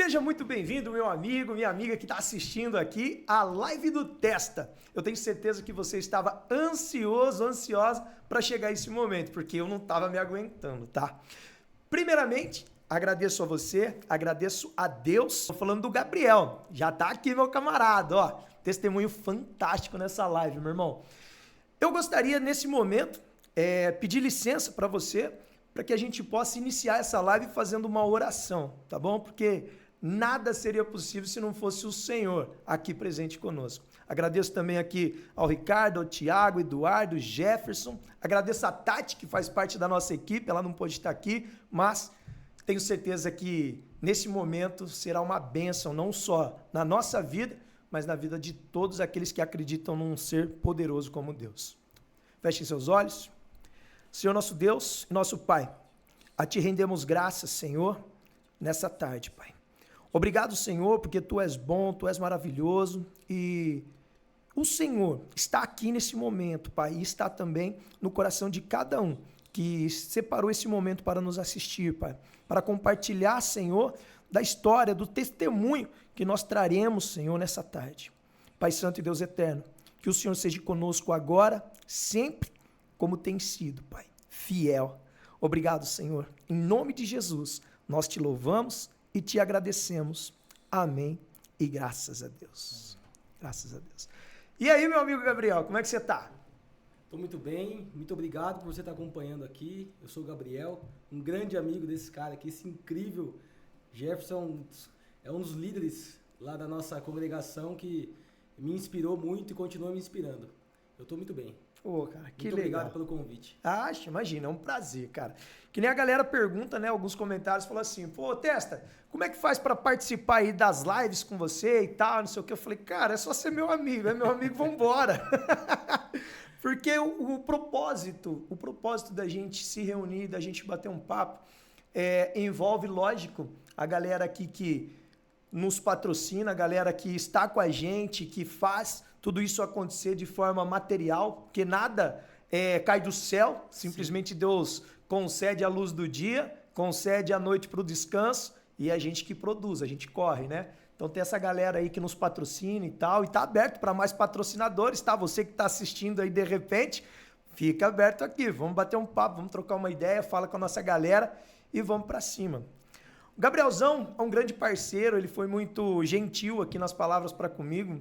Seja muito bem-vindo, meu amigo, minha amiga que está assistindo aqui a live do Testa. Eu tenho certeza que você estava ansiosa para chegar a esse momento, porque eu não estava me aguentando, tá? Primeiramente, agradeço a você, agradeço a Deus. Estou falando do Gabriel, já tá aqui meu camarada, ó. Testemunho fantástico nessa live, meu irmão. Eu gostaria, nesse momento, pedir licença para você, para que a gente possa iniciar essa live fazendo uma oração, tá bom? Porque nada seria possível se não fosse o Senhor aqui presente conosco. Agradeço também aqui ao Ricardo, ao Tiago, Eduardo, Jefferson. Agradeço a Tati, que faz parte da nossa equipe, ela não pôde estar aqui, mas tenho certeza que nesse momento será uma bênção, não só na nossa vida, mas na vida de todos aqueles que acreditam num ser poderoso como Deus. Fechem seus olhos. Senhor nosso Deus, nosso Pai, a Ti rendemos graças, Senhor, nessa tarde, Pai. Obrigado, Senhor, porque Tu és bom, Tu és maravilhoso e o Senhor está aqui nesse momento, Pai, e está também no coração de cada um que separou esse momento para nos assistir, Pai, para compartilhar, Senhor, da história, do testemunho que nós traremos, Senhor, nessa tarde. Pai Santo e Deus Eterno, que o Senhor seja conosco agora, sempre, como tem sido, Pai, fiel. Obrigado, Senhor. Em nome de Jesus, nós Te louvamos e Te agradecemos. Amém e graças a Deus. Graças a Deus. E aí, meu amigo Gabriel, como é que você tá? Estou muito bem, muito obrigado por você estar acompanhando aqui. Eu sou o Gabriel, um grande amigo desse cara aqui, esse incrível Jefferson, é um dos líderes lá da nossa congregação que me inspirou muito e continua me inspirando. Eu estou muito bem. Ô, cara, que muito legal. Obrigado pelo convite. Imagina, é um prazer, cara. Que nem a galera pergunta, né, alguns comentários, falam assim, pô, Testa, como é que faz para participar aí das lives com você e tal, não sei o que. Eu falei, cara, é só ser meu amigo, vambora. Porque o propósito da gente se reunir, da gente bater um papo, envolve, lógico, a galera aqui que nos patrocina, a galera que está com a gente, que faz tudo isso acontecer de forma material, porque nada cai do céu, simplesmente Sim. Deus concede a luz do dia, concede a noite para o descanso, e é a gente que produz, a gente corre, né? Então tem essa galera aí que nos patrocina e tal, e tá aberto para mais patrocinadores, tá? Você que está assistindo aí de repente, fica aberto aqui, vamos bater um papo, vamos trocar uma ideia, fala com a nossa galera e vamos para cima. O Gabrielzão é um grande parceiro, ele foi muito gentil aqui nas palavras para comigo,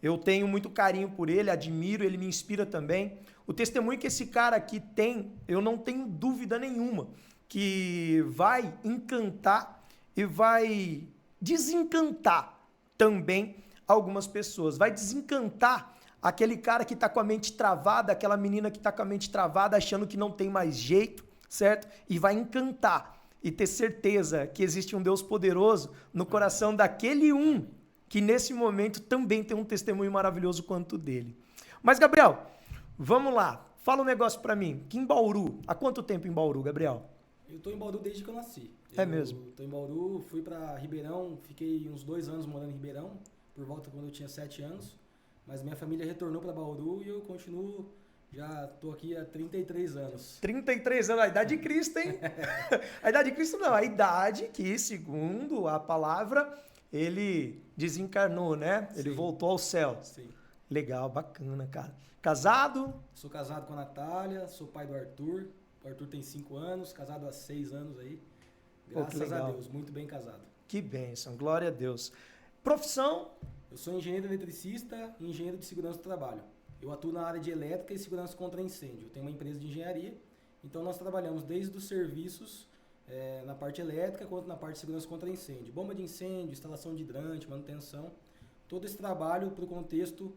eu tenho muito carinho por ele, admiro, ele me inspira também. O testemunho que esse cara aqui tem, eu não tenho dúvida nenhuma, que vai encantar e vai desencantar também algumas pessoas. Vai desencantar aquele cara que está com a mente travada, aquela menina que está com a mente travada, achando que não tem mais jeito, certo? E vai encantar e ter certeza que existe um Deus poderoso no coração daquele que nesse momento também tem um testemunho maravilhoso quanto o dele. Mas, Gabriel, vamos lá. Fala um negócio pra mim. Que em Bauru, há quanto tempo em Bauru, Gabriel? Eu tô em Bauru desde que eu nasci. Mesmo? Tô em Bauru, fui pra Ribeirão, fiquei uns 2 anos morando em Ribeirão, por volta quando eu tinha 7 anos. Mas minha família retornou pra Bauru e eu continuo, já tô aqui há 33 anos. 33 anos, a idade de Cristo, hein? A idade de Cristo não, a idade que, segundo a palavra, ele desencarnou, né? Ele voltou ao céu. Sim. Legal, bacana, cara. Casado? Sou casado com a Natália, sou pai do Arthur. O Arthur tem 5 anos, casado há 6 anos aí. Graças a Deus, muito bem casado. Que bênção, glória a Deus. Profissão? Eu sou engenheiro eletricista e engenheiro de segurança do trabalho. Eu atuo na área de elétrica e segurança contra incêndio. Eu tenho uma empresa de engenharia, então nós trabalhamos desde os serviços na parte elétrica quanto na parte de segurança contra incêndio. Bomba de incêndio, instalação de hidrante, manutenção. Todo esse trabalho para o contexto,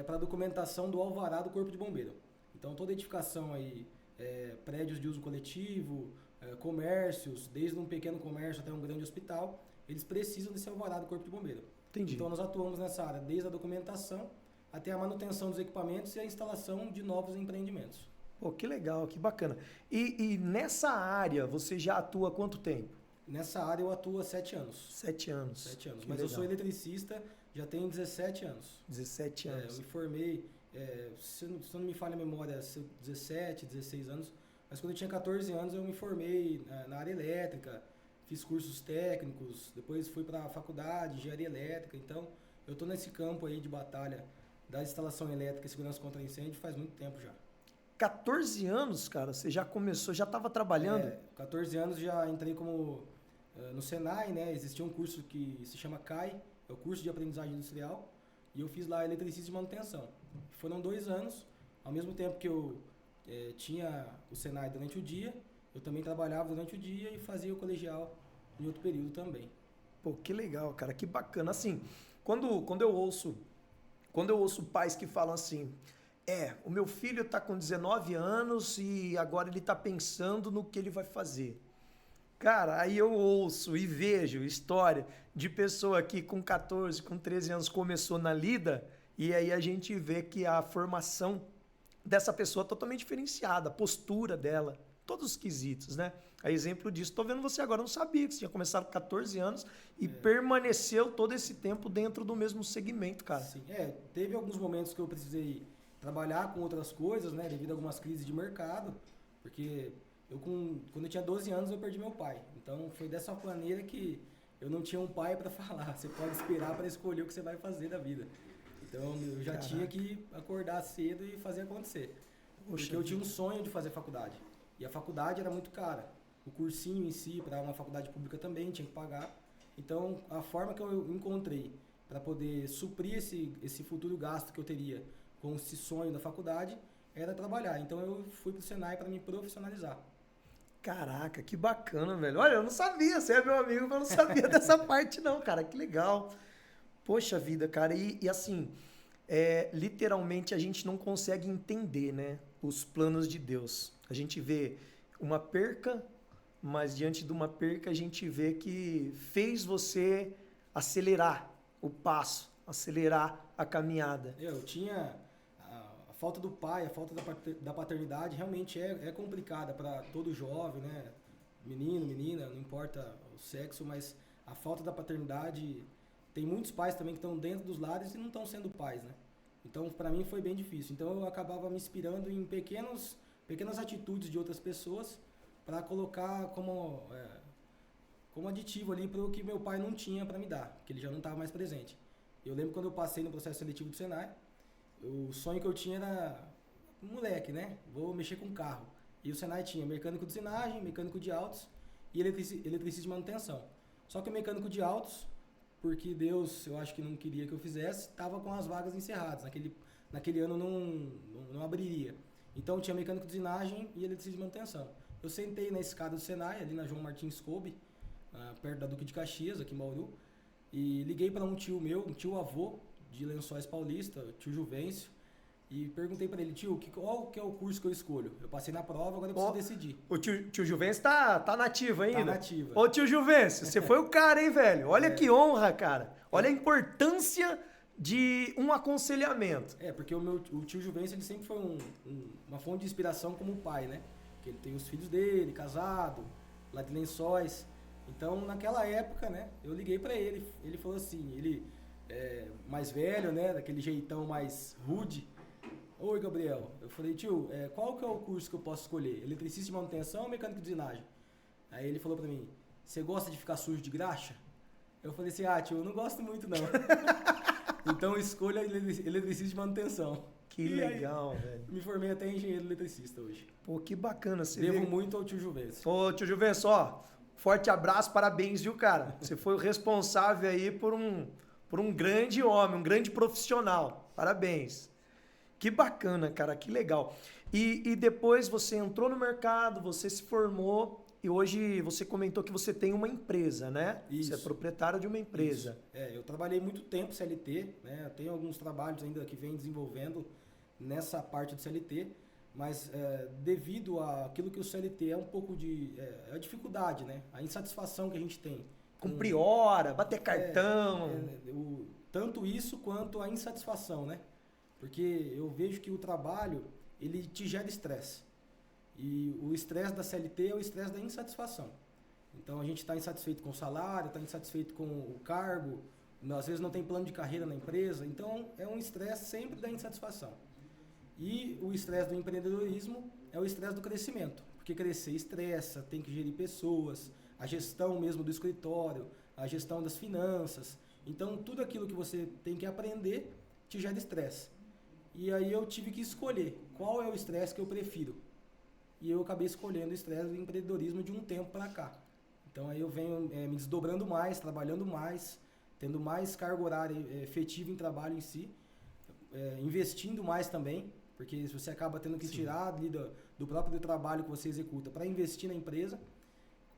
para a documentação do alvará do Corpo de Bombeiro. Então toda edificação aí, prédios de uso coletivo, comércios, desde um pequeno comércio até um grande hospital, eles precisam desse alvará do Corpo de Bombeiro. Entendi. Então nós atuamos nessa área, desde a documentação até a manutenção dos equipamentos e a instalação de novos empreendimentos. Pô, que legal, que bacana. E nessa área você já atua há quanto tempo? Nessa área eu atuo há 7 anos. 7 anos. 7 anos. Que Mas legal. eu sou eletricista, já tenho 17 anos. 17 anos. Eu me formei, se não me falha a memória, 17, 16 anos. Mas quando eu tinha 14 anos eu me formei na área elétrica. fiz cursos técnicos, depois fui para a faculdade, engenharia elétrica. Então, eu estou nesse campo aí de batalha da instalação elétrica e segurança contra incêndio faz muito tempo já. 14 anos, cara, você já começou, já estava trabalhando? 14 anos já entrei como no Senai, né? Existia um curso que se chama CAI, é o curso de aprendizagem industrial, e eu fiz lá eletricista de manutenção. Foram 2 anos, ao mesmo tempo que eu tinha o Senai durante o dia, eu também trabalhava durante o dia e fazia o colegial em outro período também. Pô, que legal, cara, que bacana. Assim, quando eu ouço pais que falam assim, o meu filho está com 19 anos e agora ele está pensando no que ele vai fazer. Cara, aí eu ouço e vejo história de pessoa que com 14, com 13 anos começou na lida e aí a gente vê que a formação dessa pessoa é totalmente diferenciada, a postura dela, todos os quesitos, né? A exemplo disso, tô vendo você agora, eu não sabia que você tinha começado com 14 anos e permaneceu todo esse tempo dentro do mesmo segmento, cara. Sim, teve alguns momentos que eu precisei trabalhar com outras coisas, né, devido a algumas crises de mercado, porque quando eu tinha 12 anos eu perdi meu pai. Então foi dessa maneira que eu não tinha um pai para falar, você pode esperar para escolher o que você vai fazer da vida. Então eu já tinha que acordar cedo e fazer acontecer. Porque eu tinha um sonho de fazer faculdade. E a faculdade era muito cara. O cursinho em si, para uma faculdade pública também, tinha que pagar. Então a forma que eu encontrei para poder suprir esse futuro gasto que eu teria com esse sonho da faculdade era trabalhar. Então eu fui pro Senai para me profissionalizar. Caraca, que bacana, velho. Olha, eu não sabia, você é meu amigo, mas eu não sabia dessa parte não, cara, que legal. Poxa vida, cara, e assim, literalmente a gente não consegue entender, né, os planos de Deus. A gente vê uma perca, mas diante de uma perca a gente vê que fez você acelerar o passo, acelerar a caminhada. Eu tinha a falta do pai, a falta da paternidade realmente é complicada para todo jovem, né? Menino, menina, não importa o sexo, mas a falta da paternidade, tem muitos pais também que estão dentro dos lares e não estão sendo pais, né? Então, para mim foi bem difícil. Então, eu acabava me inspirando em pequenas atitudes de outras pessoas para colocar como aditivo ali para o que meu pai não tinha para me dar, que ele já não estava mais presente. Eu lembro quando eu passei no processo seletivo do Senai, o sonho que eu tinha era moleque, né? Vou mexer com carro. E o Senai tinha mecânico de usinagem, mecânico de autos e eletricista de manutenção. Só que o mecânico de autos, porque Deus, eu acho que não queria que eu fizesse, estava com as vagas encerradas. Naquele ano não abriria. Então tinha mecânico de usinagem e eletricista de manutenção. Eu sentei na escada do Senai, ali na João Martins Coube, perto da Duque de Caxias, aqui em Bauru, e liguei para um tio meu, um tio avô de Lençóis Paulista, tio Juvencio, e perguntei para ele, tio, qual que é o curso que eu escolho? Eu passei na prova, agora eu preciso decidir. O tio Juvencio tá nativo ainda? Tá nativo. Ô tio Juvencio, você foi o cara, hein, velho? Olha que honra, cara. Olha a importância de um aconselhamento. Porque o tio Juvencio, ele sempre foi uma fonte de inspiração como pai, né? Que ele tem os filhos dele, casado, lá de Lençóis. Então, naquela época, né, eu liguei para ele. Ele falou assim, ele mais velho, né, daquele jeitão mais rude. Oi, Gabriel. Eu falei, tio, qual que é o curso que eu posso escolher? Eletricista de manutenção ou mecânico de usinagem? Aí ele falou para mim, você gosta de ficar sujo de graxa? Eu falei assim, tio, eu não gosto muito não. Então escolha eletricista de manutenção. Que legal, velho. Me formei até engenheiro eletricista hoje. Pô, que bacana. Devo muito ao tio Juvencio. Ô, tio Juvencio, ó, forte abraço, parabéns, viu, cara? Você foi o responsável aí por um grande homem, um grande profissional. Parabéns. Que bacana, cara, que legal. E depois você entrou no mercado, você se formou e hoje você comentou que você tem uma empresa, né? Isso. Você é proprietário de uma empresa. Isso. Eu trabalhei muito tempo CLT, né? Eu tenho alguns trabalhos ainda que vem desenvolvendo nessa parte do CLT, mas devido àquilo que o CLT é um pouco a dificuldade, né? A insatisfação que a gente tem. Cumprir hora, bater cartão. Tanto isso quanto a insatisfação, né? Porque eu vejo que o trabalho, ele te gera estresse. E o estresse da CLT é o estresse da insatisfação. Então a gente está insatisfeito com o salário, está insatisfeito com o cargo, às vezes não tem plano de carreira na empresa. Então é um estresse sempre da insatisfação. E o estresse do empreendedorismo é o estresse do crescimento. Porque crescer estressa, tem que gerir pessoas, a gestão mesmo do escritório, a gestão das finanças. Então, tudo aquilo que você tem que aprender te gera estresse. E aí eu tive que escolher qual é o estresse que eu prefiro. E eu acabei escolhendo o estresse do empreendedorismo de um tempo para cá. Então aí eu venho me desdobrando mais, trabalhando mais, tendo mais carga horária efetiva em trabalho em si, investindo mais também, porque você acaba tendo que tirar ali do próprio trabalho que você executa para investir na empresa,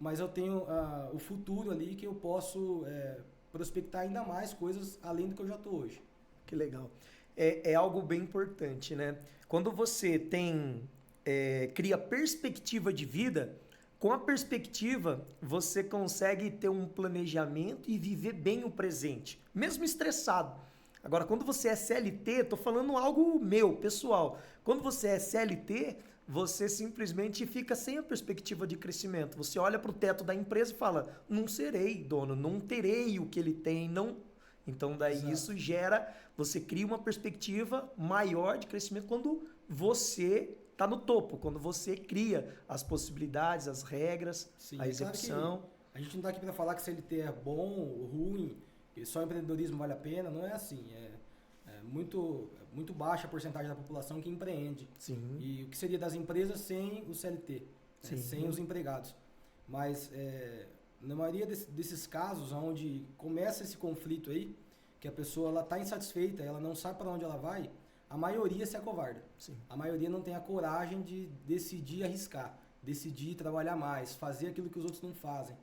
mas eu tenho o futuro ali que eu posso prospectar ainda mais coisas além do que eu já estou hoje. Que legal. É algo bem importante, né? Quando você cria perspectiva de vida, com a perspectiva você consegue ter um planejamento e viver bem o presente, mesmo estressado. Agora, quando você é CLT, tô falando algo meu, pessoal. Quando você é CLT, você simplesmente fica sem a perspectiva de crescimento. Você olha para o teto da empresa e fala, não serei dono, não terei o que ele tem, não. Então, daí Exato. isso gera, você cria uma perspectiva maior de crescimento quando você está no topo, quando você cria as possibilidades, as regras, Sim, a execução. Claro que a gente não está aqui para falar que CLT é bom ou ruim, que só empreendedorismo vale a pena, não é assim. É muito baixa a porcentagem da população que empreende. Sim. E o que seria das empresas sem o CLT, né? Sem os empregados. Mas na maioria desses casos, onde começa esse conflito aí, que a pessoa está insatisfeita, ela não sabe para onde ela vai, a maioria se acovarda. Sim. A maioria não tem a coragem de decidir arriscar, decidir trabalhar mais, fazer aquilo que os outros não fazem.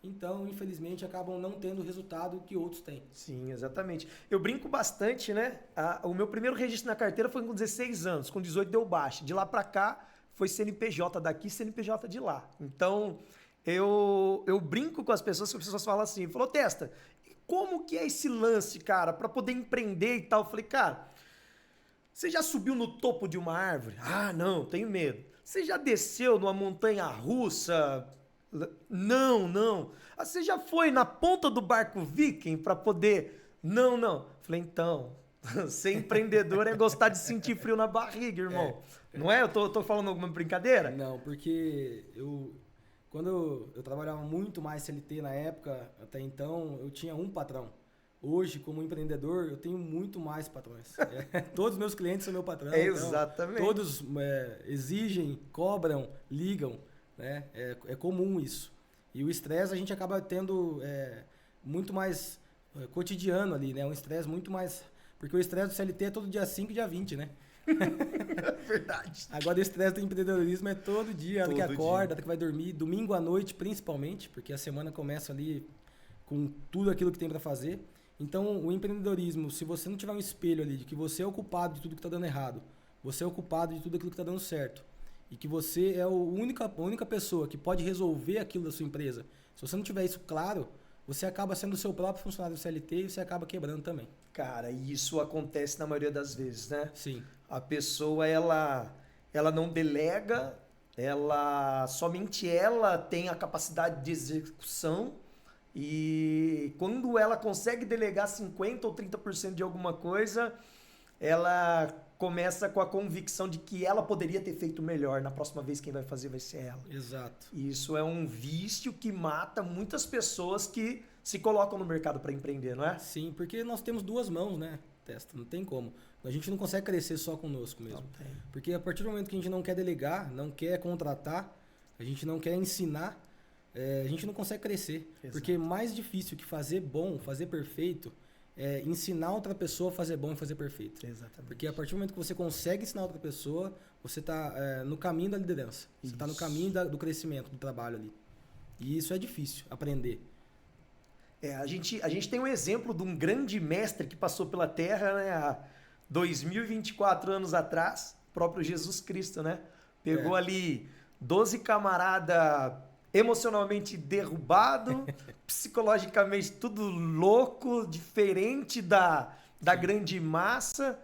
Então, infelizmente, acabam não tendo o resultado que outros têm. Sim, exatamente. Eu brinco bastante, né? O meu primeiro registro na carteira foi com 16 anos, com 18 deu baixa. De lá para cá, foi CNPJ daqui, CNPJ de lá. Então, eu brinco com as pessoas, que as pessoas falam assim, falou, Testa, como que é esse lance, cara, para poder empreender e tal? Eu falei, cara, você já subiu no topo de uma árvore? Ah, não, tenho medo. Você já desceu numa montanha russa? Não. Ah, você já foi na ponta do barco viking para poder... Não. Falei, então, ser empreendedor é gostar de sentir frio na barriga, irmão. Não é? Eu tô falando alguma brincadeira? Não, porque quando eu trabalhava muito mais CLT na época, até então, eu tinha um patrão. Hoje, como empreendedor, eu tenho muito mais patrões. Todos os meus clientes são meu patrão. Exatamente. Então, todos exigem, cobram, ligam. Né? É comum isso. E o estresse a gente acaba tendo muito mais cotidiano ali, né? Um estresse muito mais... Porque o estresse do CLT é todo dia 5 e dia 20, né? Verdade. Agora o estresse do empreendedorismo é todo dia, hora que acorda, dia. hora que vai dormir, domingo à noite principalmente, porque a semana começa ali com tudo aquilo que tem para fazer. Então, o empreendedorismo, se você não tiver um espelho ali de que você é o culpado de tudo que está dando errado, você é o culpado de tudo aquilo que está dando certo, e que você é a única pessoa que pode resolver aquilo da sua empresa, se você não tiver isso claro, você acaba sendo o seu próprio funcionário do CLT e você acaba quebrando também. Cara, e isso acontece na maioria das vezes, né? Sim. A pessoa, ela não delega, somente ela tem a capacidade de execução, e quando ela consegue delegar 50% ou 30% de alguma coisa, ela começa com a convicção de que ela poderia ter feito melhor. Na próxima vez quem vai fazer vai ser ela. Exato. E isso é um vício que mata muitas pessoas que se colocam no mercado para empreender, não é? Sim, porque nós temos duas mãos, né, Testa? Não tem como. A gente não consegue crescer só conosco mesmo. Não tem. Porque a partir do momento que a gente não quer delegar, não quer contratar, a gente não quer ensinar, a gente não consegue crescer. Exato. Porque é mais difícil que fazer bom, fazer perfeito, é ensinar outra pessoa a fazer bom e fazer perfeito. Exatamente. Porque a partir do momento que você consegue ensinar outra pessoa, você está no caminho da liderança. Você está no caminho do crescimento, do trabalho ali. E isso é difícil, aprender. A gente tem um exemplo de um grande mestre que passou pela Terra, né, há 2024 anos atrás, o próprio Jesus Cristo, né? Pegou ali 12 camarada emocionalmente derrubado, psicologicamente tudo louco, diferente da grande massa,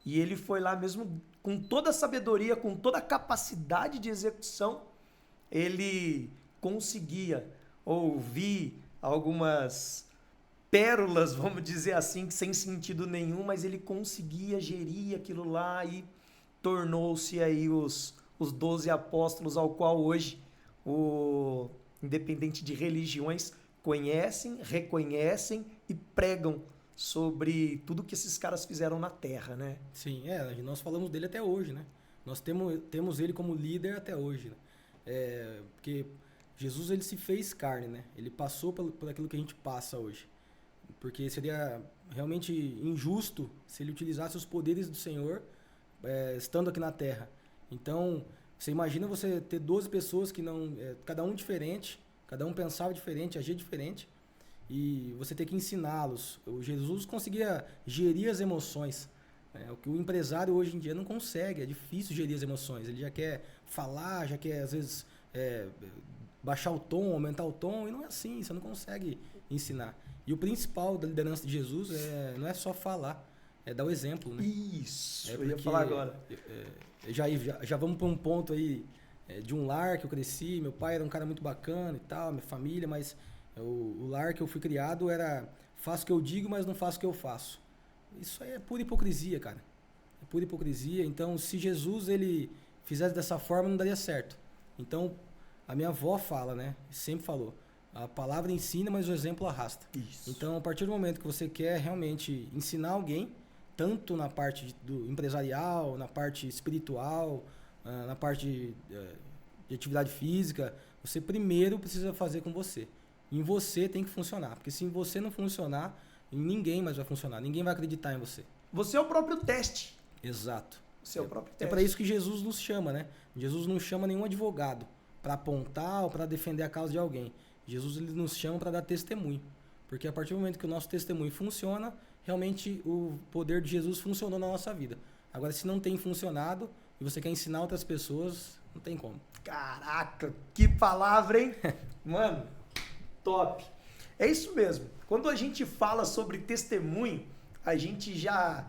e ele foi lá mesmo com toda a sabedoria, com toda a capacidade de execução, ele conseguia ouvir algumas pérolas, vamos dizer assim, sem sentido nenhum, mas ele conseguia gerir aquilo lá e tornou-se aí os 12 apóstolos, ao qual hoje independente de religiões, conhecem, reconhecem e pregam sobre tudo que esses caras fizeram na Terra, né? Sim, nós falamos dele até hoje, né? Nós temos ele como líder até hoje, né? Porque Jesus, ele se fez carne, né? Ele passou por aquilo que a gente passa hoje. Porque seria realmente injusto se ele utilizasse os poderes do Senhor estando aqui na Terra. Então, você imagina você ter 12 pessoas que não... cada um diferente, cada um pensava diferente, agia diferente, e você ter que ensiná-los. O Jesus conseguia gerir as emoções. O que o empresário hoje em dia não consegue, é difícil gerir as emoções. Ele já quer falar, já quer às vezes baixar o tom, aumentar o tom, e não é assim, você não consegue ensinar. E o principal da liderança de Jesus não é só falar, é dar o exemplo, né? Isso, eu ia falar agora. Já vamos para um ponto aí de um lar que eu cresci, meu pai era um cara muito bacana e tal, minha família, mas o lar que eu fui criado era faço o que eu digo, mas não faço o que eu faço. Isso aí é pura hipocrisia, cara. É pura hipocrisia. Então, se Jesus ele fizesse dessa forma, não daria certo. Então, a minha avó fala, né? Sempre falou. A palavra ensina, mas o exemplo arrasta. Isso. Então, a partir do momento que você quer realmente ensinar alguém, tanto na parte do empresarial, na parte espiritual, na parte de atividade física, você primeiro precisa fazer com você. Em você tem que funcionar. Porque se em você não funcionar, ninguém mais vai funcionar. Ninguém vai acreditar em você. Você é o próprio teste. Exato. Você é o próprio teste. É para isso que Jesus nos chama, né? Jesus não chama nenhum advogado para apontar ou para defender a causa de alguém. Jesus ele nos chama para dar testemunho. Porque a partir do momento que o nosso testemunho funciona, realmente o poder de Jesus funcionou na nossa vida. Agora, se não tem funcionado e você quer ensinar outras pessoas, não tem como. Caraca, que palavra, hein? Mano, top. É isso mesmo. Quando a gente fala sobre testemunho, a gente já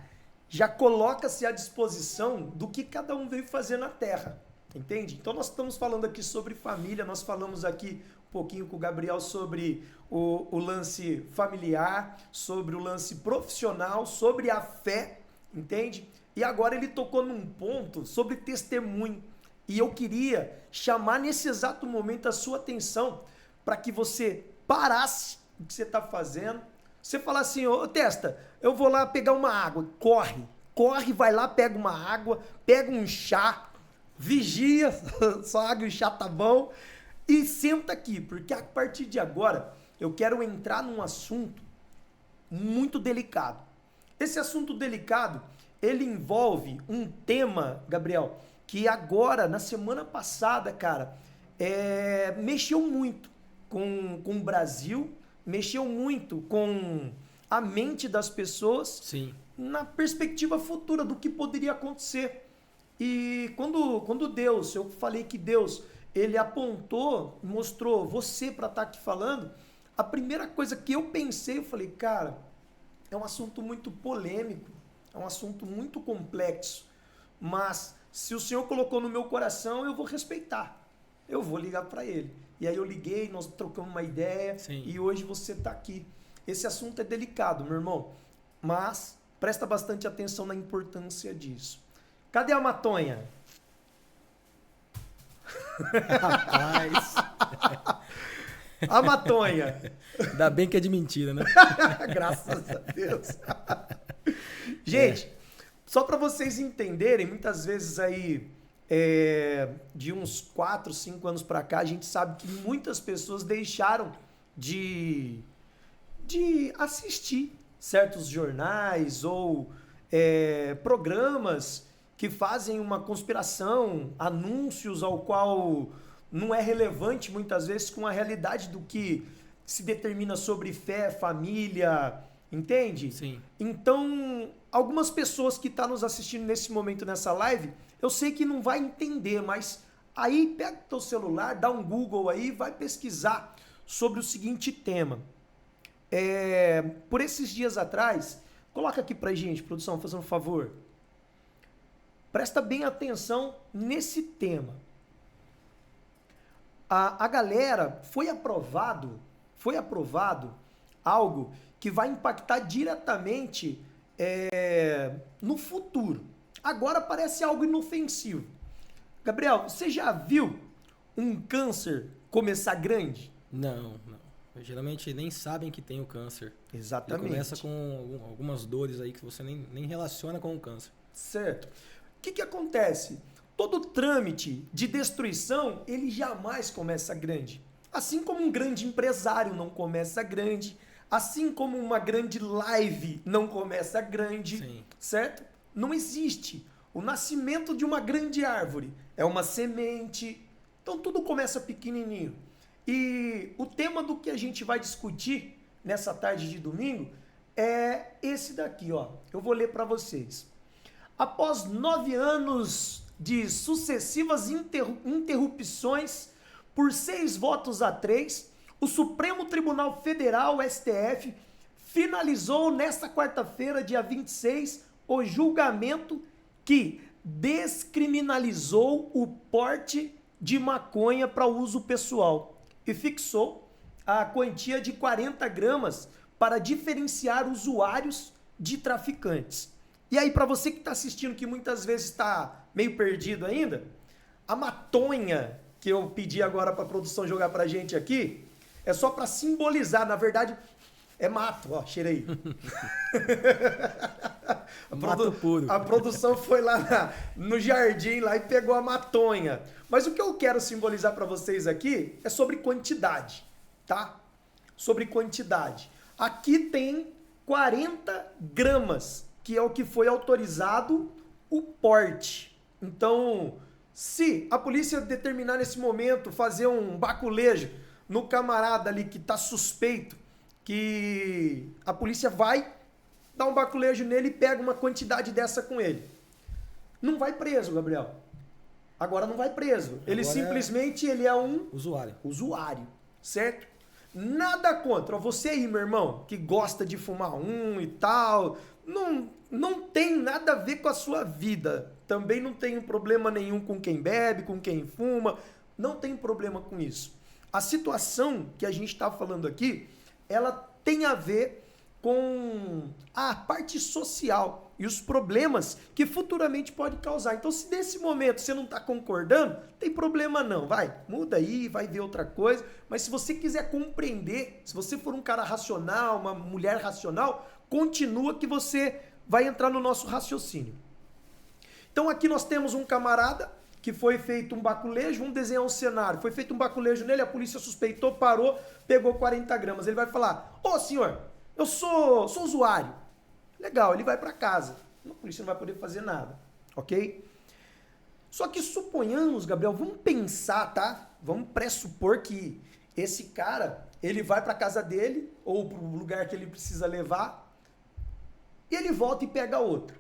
coloca-se à disposição do que cada um veio fazer na Terra. Entende? Então nós estamos falando aqui sobre família, nós falamos aqui um pouquinho com o Gabriel sobre o lance familiar, sobre o lance profissional, sobre a fé, entende? E agora ele tocou num ponto sobre testemunho. E eu queria chamar nesse exato momento a sua atenção para que você parasse o que você está fazendo. Você fala assim, ô Testa, eu vou lá pegar uma água. Corre, vai lá, pega uma água, pega um chá, vigia, só água e chá tá bom, e senta aqui, porque a partir de agora eu quero entrar num assunto muito delicado. Esse assunto delicado, ele envolve um tema, Gabriel, que agora, na semana passada, cara, mexeu muito com o Brasil, mexeu muito com a mente das pessoas. Sim. Na perspectiva futura do que poderia acontecer. E quando Deus, eu falei que Deus, ele apontou, mostrou você para estar aqui falando, a primeira coisa que eu pensei, eu falei, cara, é um assunto muito polêmico, é um assunto muito complexo, mas se o Senhor colocou no meu coração, eu vou respeitar, eu vou ligar para ele. E aí eu liguei, nós trocamos uma ideia. Sim. E hoje você está aqui. Esse assunto é delicado, meu irmão, mas presta bastante atenção na importância disso. Cadê a matonha? Rapaz. A matonha. Ainda bem que é de mentira, né? Graças a Deus. Gente, só para vocês entenderem, muitas vezes aí, de uns 4, 5 anos para cá, a gente sabe que muitas pessoas deixaram de assistir certos jornais ou programas que fazem uma conspiração, anúncios ao qual não é relevante muitas vezes com a realidade do que se determina sobre fé, família, entende? Sim. Então, algumas pessoas que estão nos assistindo nesse momento, nessa live, eu sei que não vai entender, mas aí pega o teu celular, dá um Google aí, vai pesquisar sobre o seguinte tema. Por esses dias atrás, coloca aqui pra gente, produção, fazendo um favor. Presta bem atenção nesse tema. A galera foi aprovado algo que vai impactar diretamente no futuro. Agora parece algo inofensivo. Gabriel, você já viu um câncer começar grande? Não. Geralmente nem sabem que tem o câncer. Exatamente. Ele começa com algumas dores aí que você nem relaciona com o câncer. Certo. O que acontece? Todo trâmite de destruição, ele jamais começa grande. Assim como um grande empresário não começa grande, assim como uma grande live não começa grande, Sim. certo? Não existe. O nascimento de uma grande árvore é uma semente. Então tudo começa pequenininho. E o tema do que a gente vai discutir nessa tarde de domingo é esse daqui, ó. Eu vou ler para vocês. Após 9 anos de sucessivas interrupções por 6 votos a 3, o Supremo Tribunal Federal, STF, finalizou nesta quarta-feira, dia 26, o julgamento que descriminalizou o porte de maconha para uso pessoal e fixou a quantia de 40 gramas para diferenciar usuários de traficantes. E aí, para você que está assistindo, que muitas vezes está meio perdido ainda, a maconha que eu pedi agora para a produção jogar para a gente aqui é só para simbolizar, na verdade, é mato, ó, cheira aí. Mato puro. A produção foi lá no jardim lá e pegou a matonha. Mas o que eu quero simbolizar para vocês aqui é sobre quantidade, tá? Sobre quantidade. Aqui tem 40 gramas, que é o que foi autorizado o porte. Então, se a polícia determinar nesse momento fazer um baculejo no camarada ali que está suspeito, que a polícia vai dar um baculejo nele e pega uma quantidade dessa com ele. Não vai preso, Gabriel. Agora não vai preso. Ele simplesmente ele é um usuário, certo? Nada contra. Você aí, meu irmão, que gosta de fumar e tal, não tem nada a ver com a sua vida. Também não tem problema nenhum com quem bebe, com quem fuma. Não tem problema com isso. A situação que a gente está falando aqui, ela tem a ver com a parte social e os problemas que futuramente pode causar. Então, se nesse momento você não está concordando, tem problema não. Vai, muda aí, vai ver outra coisa. Mas se você quiser compreender, se você for um cara racional, uma mulher racional, continua que você vai entrar no nosso raciocínio. Então, aqui nós temos um camarada que foi feito um baculejo, vamos desenhar um cenário. Foi feito um baculejo nele, a polícia suspeitou, parou, pegou 40 gramas. Ele vai falar, ô senhor, eu sou usuário. Legal, ele vai para casa. A polícia não vai poder fazer nada, ok? Só que suponhamos, Gabriel, vamos pensar, tá? Vamos pressupor que esse cara, ele vai para casa dele, ou para o lugar que ele precisa levar, e ele volta e pega outro.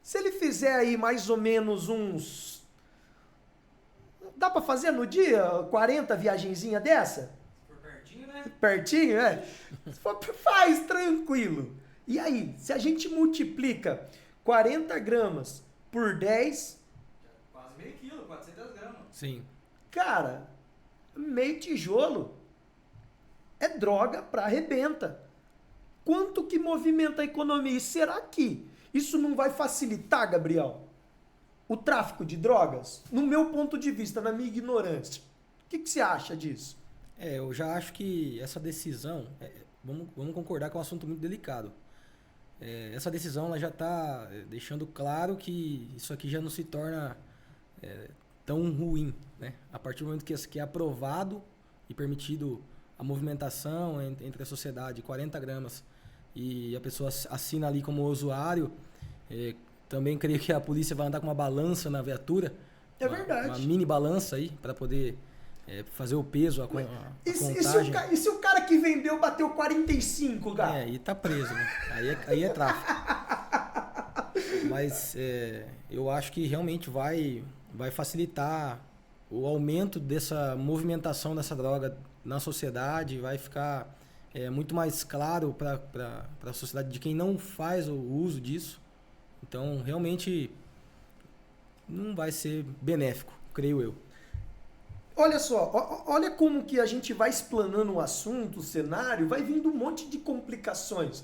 Se ele fizer aí mais ou menos uns... Dá para fazer no dia 40 viagenzinha dessa? Por pertinho, né? Pertinho, é? Faz, tranquilo. E aí, se a gente multiplica 40 gramas por 10... Quase meio quilo, 400 gramas. Sim. Cara, meio tijolo é droga pra arrebenta. Quanto que movimenta a economia? E será que isso não vai facilitar, Gabriel, o tráfico de drogas? No meu ponto de vista, na minha ignorância. O que você acha disso? Eu já acho que essa decisão, vamos concordar que é um assunto muito delicado. Essa decisão ela já está deixando claro que isso aqui já não se torna tão ruim, né? A partir do momento que é aprovado e permitido a movimentação entre a sociedade, 40 gramas, e a pessoa assina ali como usuário, também creio que a polícia vai andar com uma balança na viatura. É verdade. Uma mini balança aí, para poder fazer o peso, a contagem. E se o cara que vendeu bateu 45, cara? E tá preso, né? Aí é tráfico. Mas eu acho que realmente vai facilitar o aumento dessa movimentação dessa droga na sociedade, vai ficar muito mais claro para a sociedade de quem não faz o uso disso. Então, realmente, não vai ser benéfico, creio eu. Olha só, olha como que a gente vai explanando o assunto, o cenário, vai vindo um monte de complicações.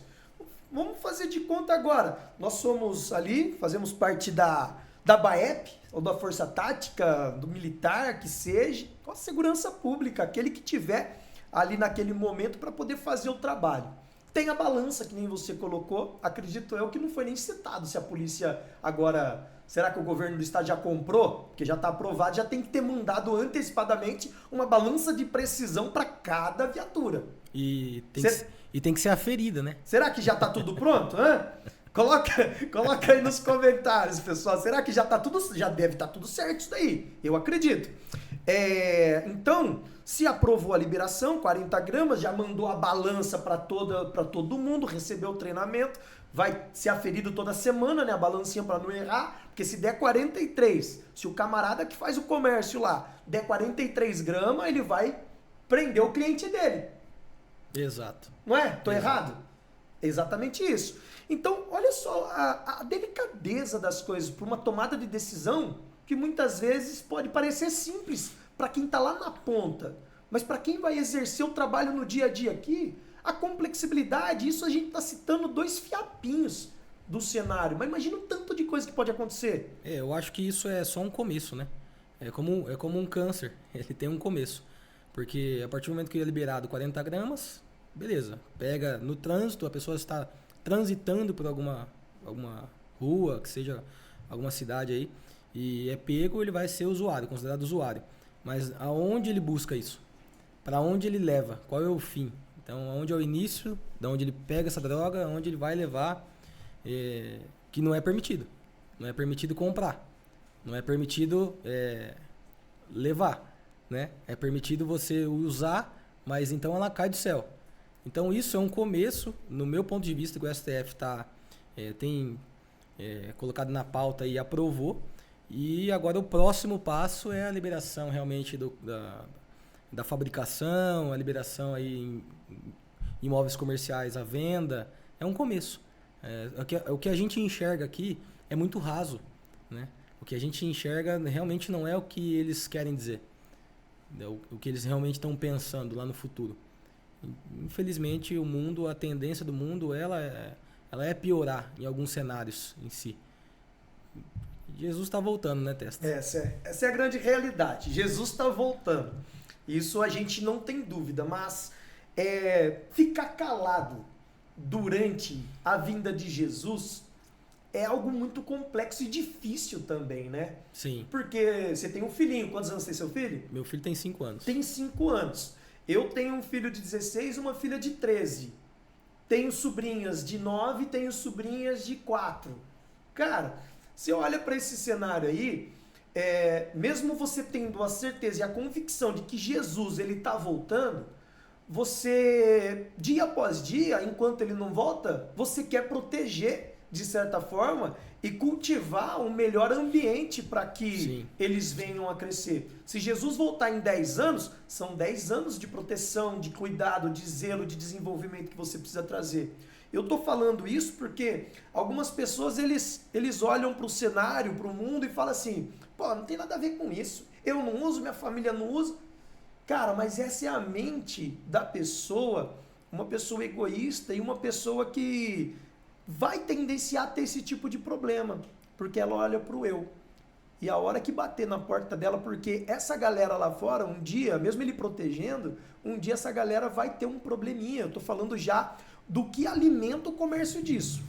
Vamos fazer de conta agora. Nós somos ali, fazemos parte da BAEP, ou da Força Tática, do Militar, que seja, com a segurança pública, aquele que tiver ali naquele momento para poder fazer o trabalho. Tem a balança, que nem você colocou, acredito eu que não foi nem citado se a polícia agora... Será que o governo do estado já comprou? Porque já está aprovado, já tem que ter mandado antecipadamente uma balança de precisão para cada viatura. E tem que ser aferida, né? Será que já está tudo pronto? Hã? Coloca aí nos comentários, pessoal. Será que já tá tudo, já deve estar tudo certo isso daí? Eu acredito. Então, se aprovou a liberação, 40 gramas, já mandou a balança para todo mundo, recebeu o treinamento, vai ser aferido toda semana, né? A balancinha para não errar, porque se der 43, se o camarada que faz o comércio lá der 43 gramas, ele vai prender o cliente dele. Exato. Não é? Tô errado? Exatamente isso. Então, olha só a delicadeza das coisas para uma tomada de decisão que muitas vezes pode parecer simples para quem está lá na ponta, mas para quem vai exercer o trabalho no dia a dia aqui, a complexibilidade, isso a gente está citando 2 fiapinhos do cenário, mas imagina o tanto de coisa que pode acontecer. Eu acho que isso é só um começo, né? É como um câncer, ele tem um começo, porque a partir do momento que é liberado 40 gramas, beleza, pega no trânsito, a pessoa está transitando por alguma rua, que seja alguma cidade aí, e é pego, ele vai ser usuário, considerado usuário. Mas aonde ele busca isso? Para onde ele leva? Qual é o fim? Então, aonde é o início, de onde ele pega essa droga, aonde ele vai levar, que não é permitido. Não é permitido comprar. Não é permitido levar, né? É permitido você usar, mas então ela cai do céu. Então isso é um começo, no meu ponto de vista, que o STF tem colocado na pauta e aprovou. E agora o próximo passo é a liberação realmente da fabricação, a liberação aí em imóveis comerciais à venda. É um começo. O que a gente enxerga aqui é muito raso, né? O que a gente enxerga realmente não é o que eles querem dizer. O que eles realmente estão pensando lá no futuro. Infelizmente, o mundo, a tendência do mundo, ela é piorar em alguns cenários em si. Jesus está voltando, né, Testa? Essa é a grande realidade. Jesus está voltando. Isso a gente não tem dúvida, mas ficar calado durante a vinda de Jesus é algo muito complexo e difícil também, né? Sim. Porque você tem um filhinho. Quantos anos tem seu filho? Meu filho tem 5 anos. Tem 5 anos. Eu tenho um filho de 16 e uma filha de 13. Tenho sobrinhas de 9 e tenho sobrinhas de 4. Cara, você olha para esse cenário aí, mesmo você tendo a certeza e a convicção de que Jesus ele está voltando, você, dia após dia, enquanto ele não volta, você quer proteger, de certa forma, e cultivar um melhor ambiente para que Sim. eles venham a crescer. Se Jesus voltar em 10 anos, são 10 anos de proteção, de cuidado, de zelo, de desenvolvimento que você precisa trazer. Eu estou falando isso porque algumas pessoas eles olham para o cenário, para o mundo e falam assim, pô, não tem nada a ver com isso. Eu não uso, minha família não usa. Cara, mas essa é a mente da pessoa, uma pessoa egoísta e uma pessoa que vai tendenciar a ter esse tipo de problema, porque ela olha para o eu. E a hora que bater na porta dela, porque essa galera lá fora, um dia, mesmo ele protegendo, um dia essa galera vai ter um probleminha. Eu tô falando já do que alimenta o comércio disso.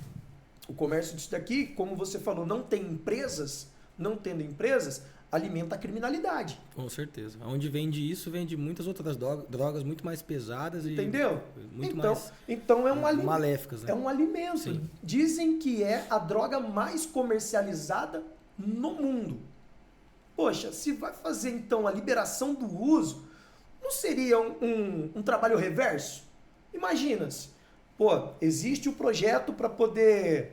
O comércio disso daqui, como você falou, não tem empresas, não tendo empresas, alimenta a criminalidade. Com certeza. Onde vende isso, vende muitas outras drogas muito mais pesadas e entendeu? Muito mais então é um alimento. Maléficas, né? É um alimento. Sim. Dizem que é a droga mais comercializada no mundo. Poxa, se vai fazer então a liberação do uso, não seria um trabalho reverso? Imagina-se. Pô, existe o projeto para poder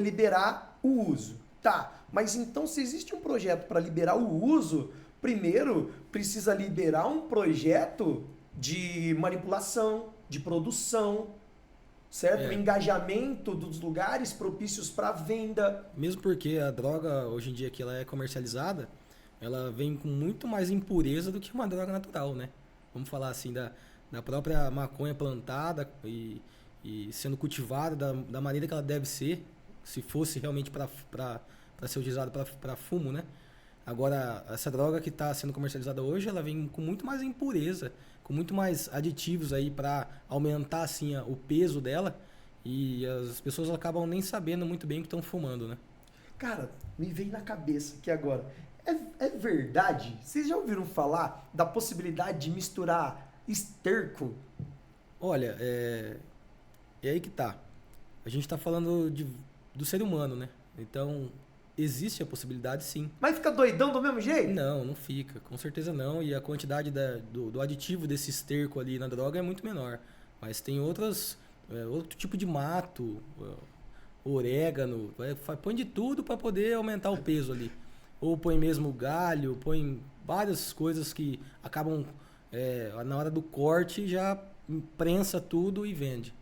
liberar o uso. Tá, mas então se existe um projeto para liberar o uso, primeiro precisa liberar um projeto de manipulação, de produção, certo? O engajamento dos lugares propícios para venda. Mesmo porque a droga, hoje em dia que ela é comercializada, ela vem com muito mais impureza do que uma droga natural, né? Vamos falar assim, da própria maconha plantada e sendo cultivada da maneira que ela deve ser, se fosse realmente para ser utilizado para fumo, né? Agora, essa droga que está sendo comercializada hoje, ela vem com muito mais impureza, com muito mais aditivos aí para aumentar assim o peso dela, e as pessoas acabam nem sabendo muito bem o que estão fumando, né? Cara, me veio na cabeça aqui agora. É verdade? Vocês já ouviram falar da possibilidade de misturar esterco? Olha, é aí que tá. A gente está falando do ser humano, né? Então, existe a possibilidade, sim. Mas fica doidão do mesmo jeito? Não, não fica. Com certeza não. E a quantidade do aditivo desse esterco ali na droga é muito menor. Mas tem outro tipo de mato, orégano, põe de tudo para poder aumentar o peso ali. Ou põe mesmo galho, põe várias coisas que acabam, na hora do corte, já prensa tudo e vende.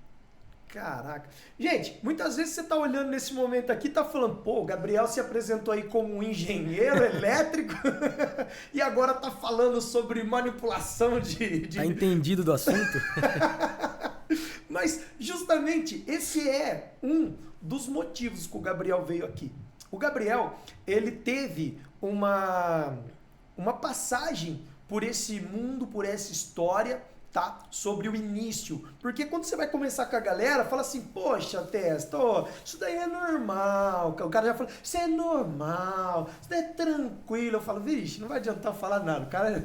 Caraca. Gente, muitas vezes você tá olhando nesse momento aqui e tá falando, pô, o Gabriel se apresentou aí como um engenheiro elétrico e agora tá falando sobre manipulação de... Tá entendido do assunto? Mas justamente esse é um dos motivos que o Gabriel veio aqui. O Gabriel, ele teve uma passagem por esse mundo, por essa história, tá? Sobre o início. Porque quando você vai começar com a galera, fala assim, poxa, Testa, isso daí é normal. O cara já fala, isso é normal, isso daí é tranquilo. Eu falo, vixe, não vai adiantar falar nada. O cara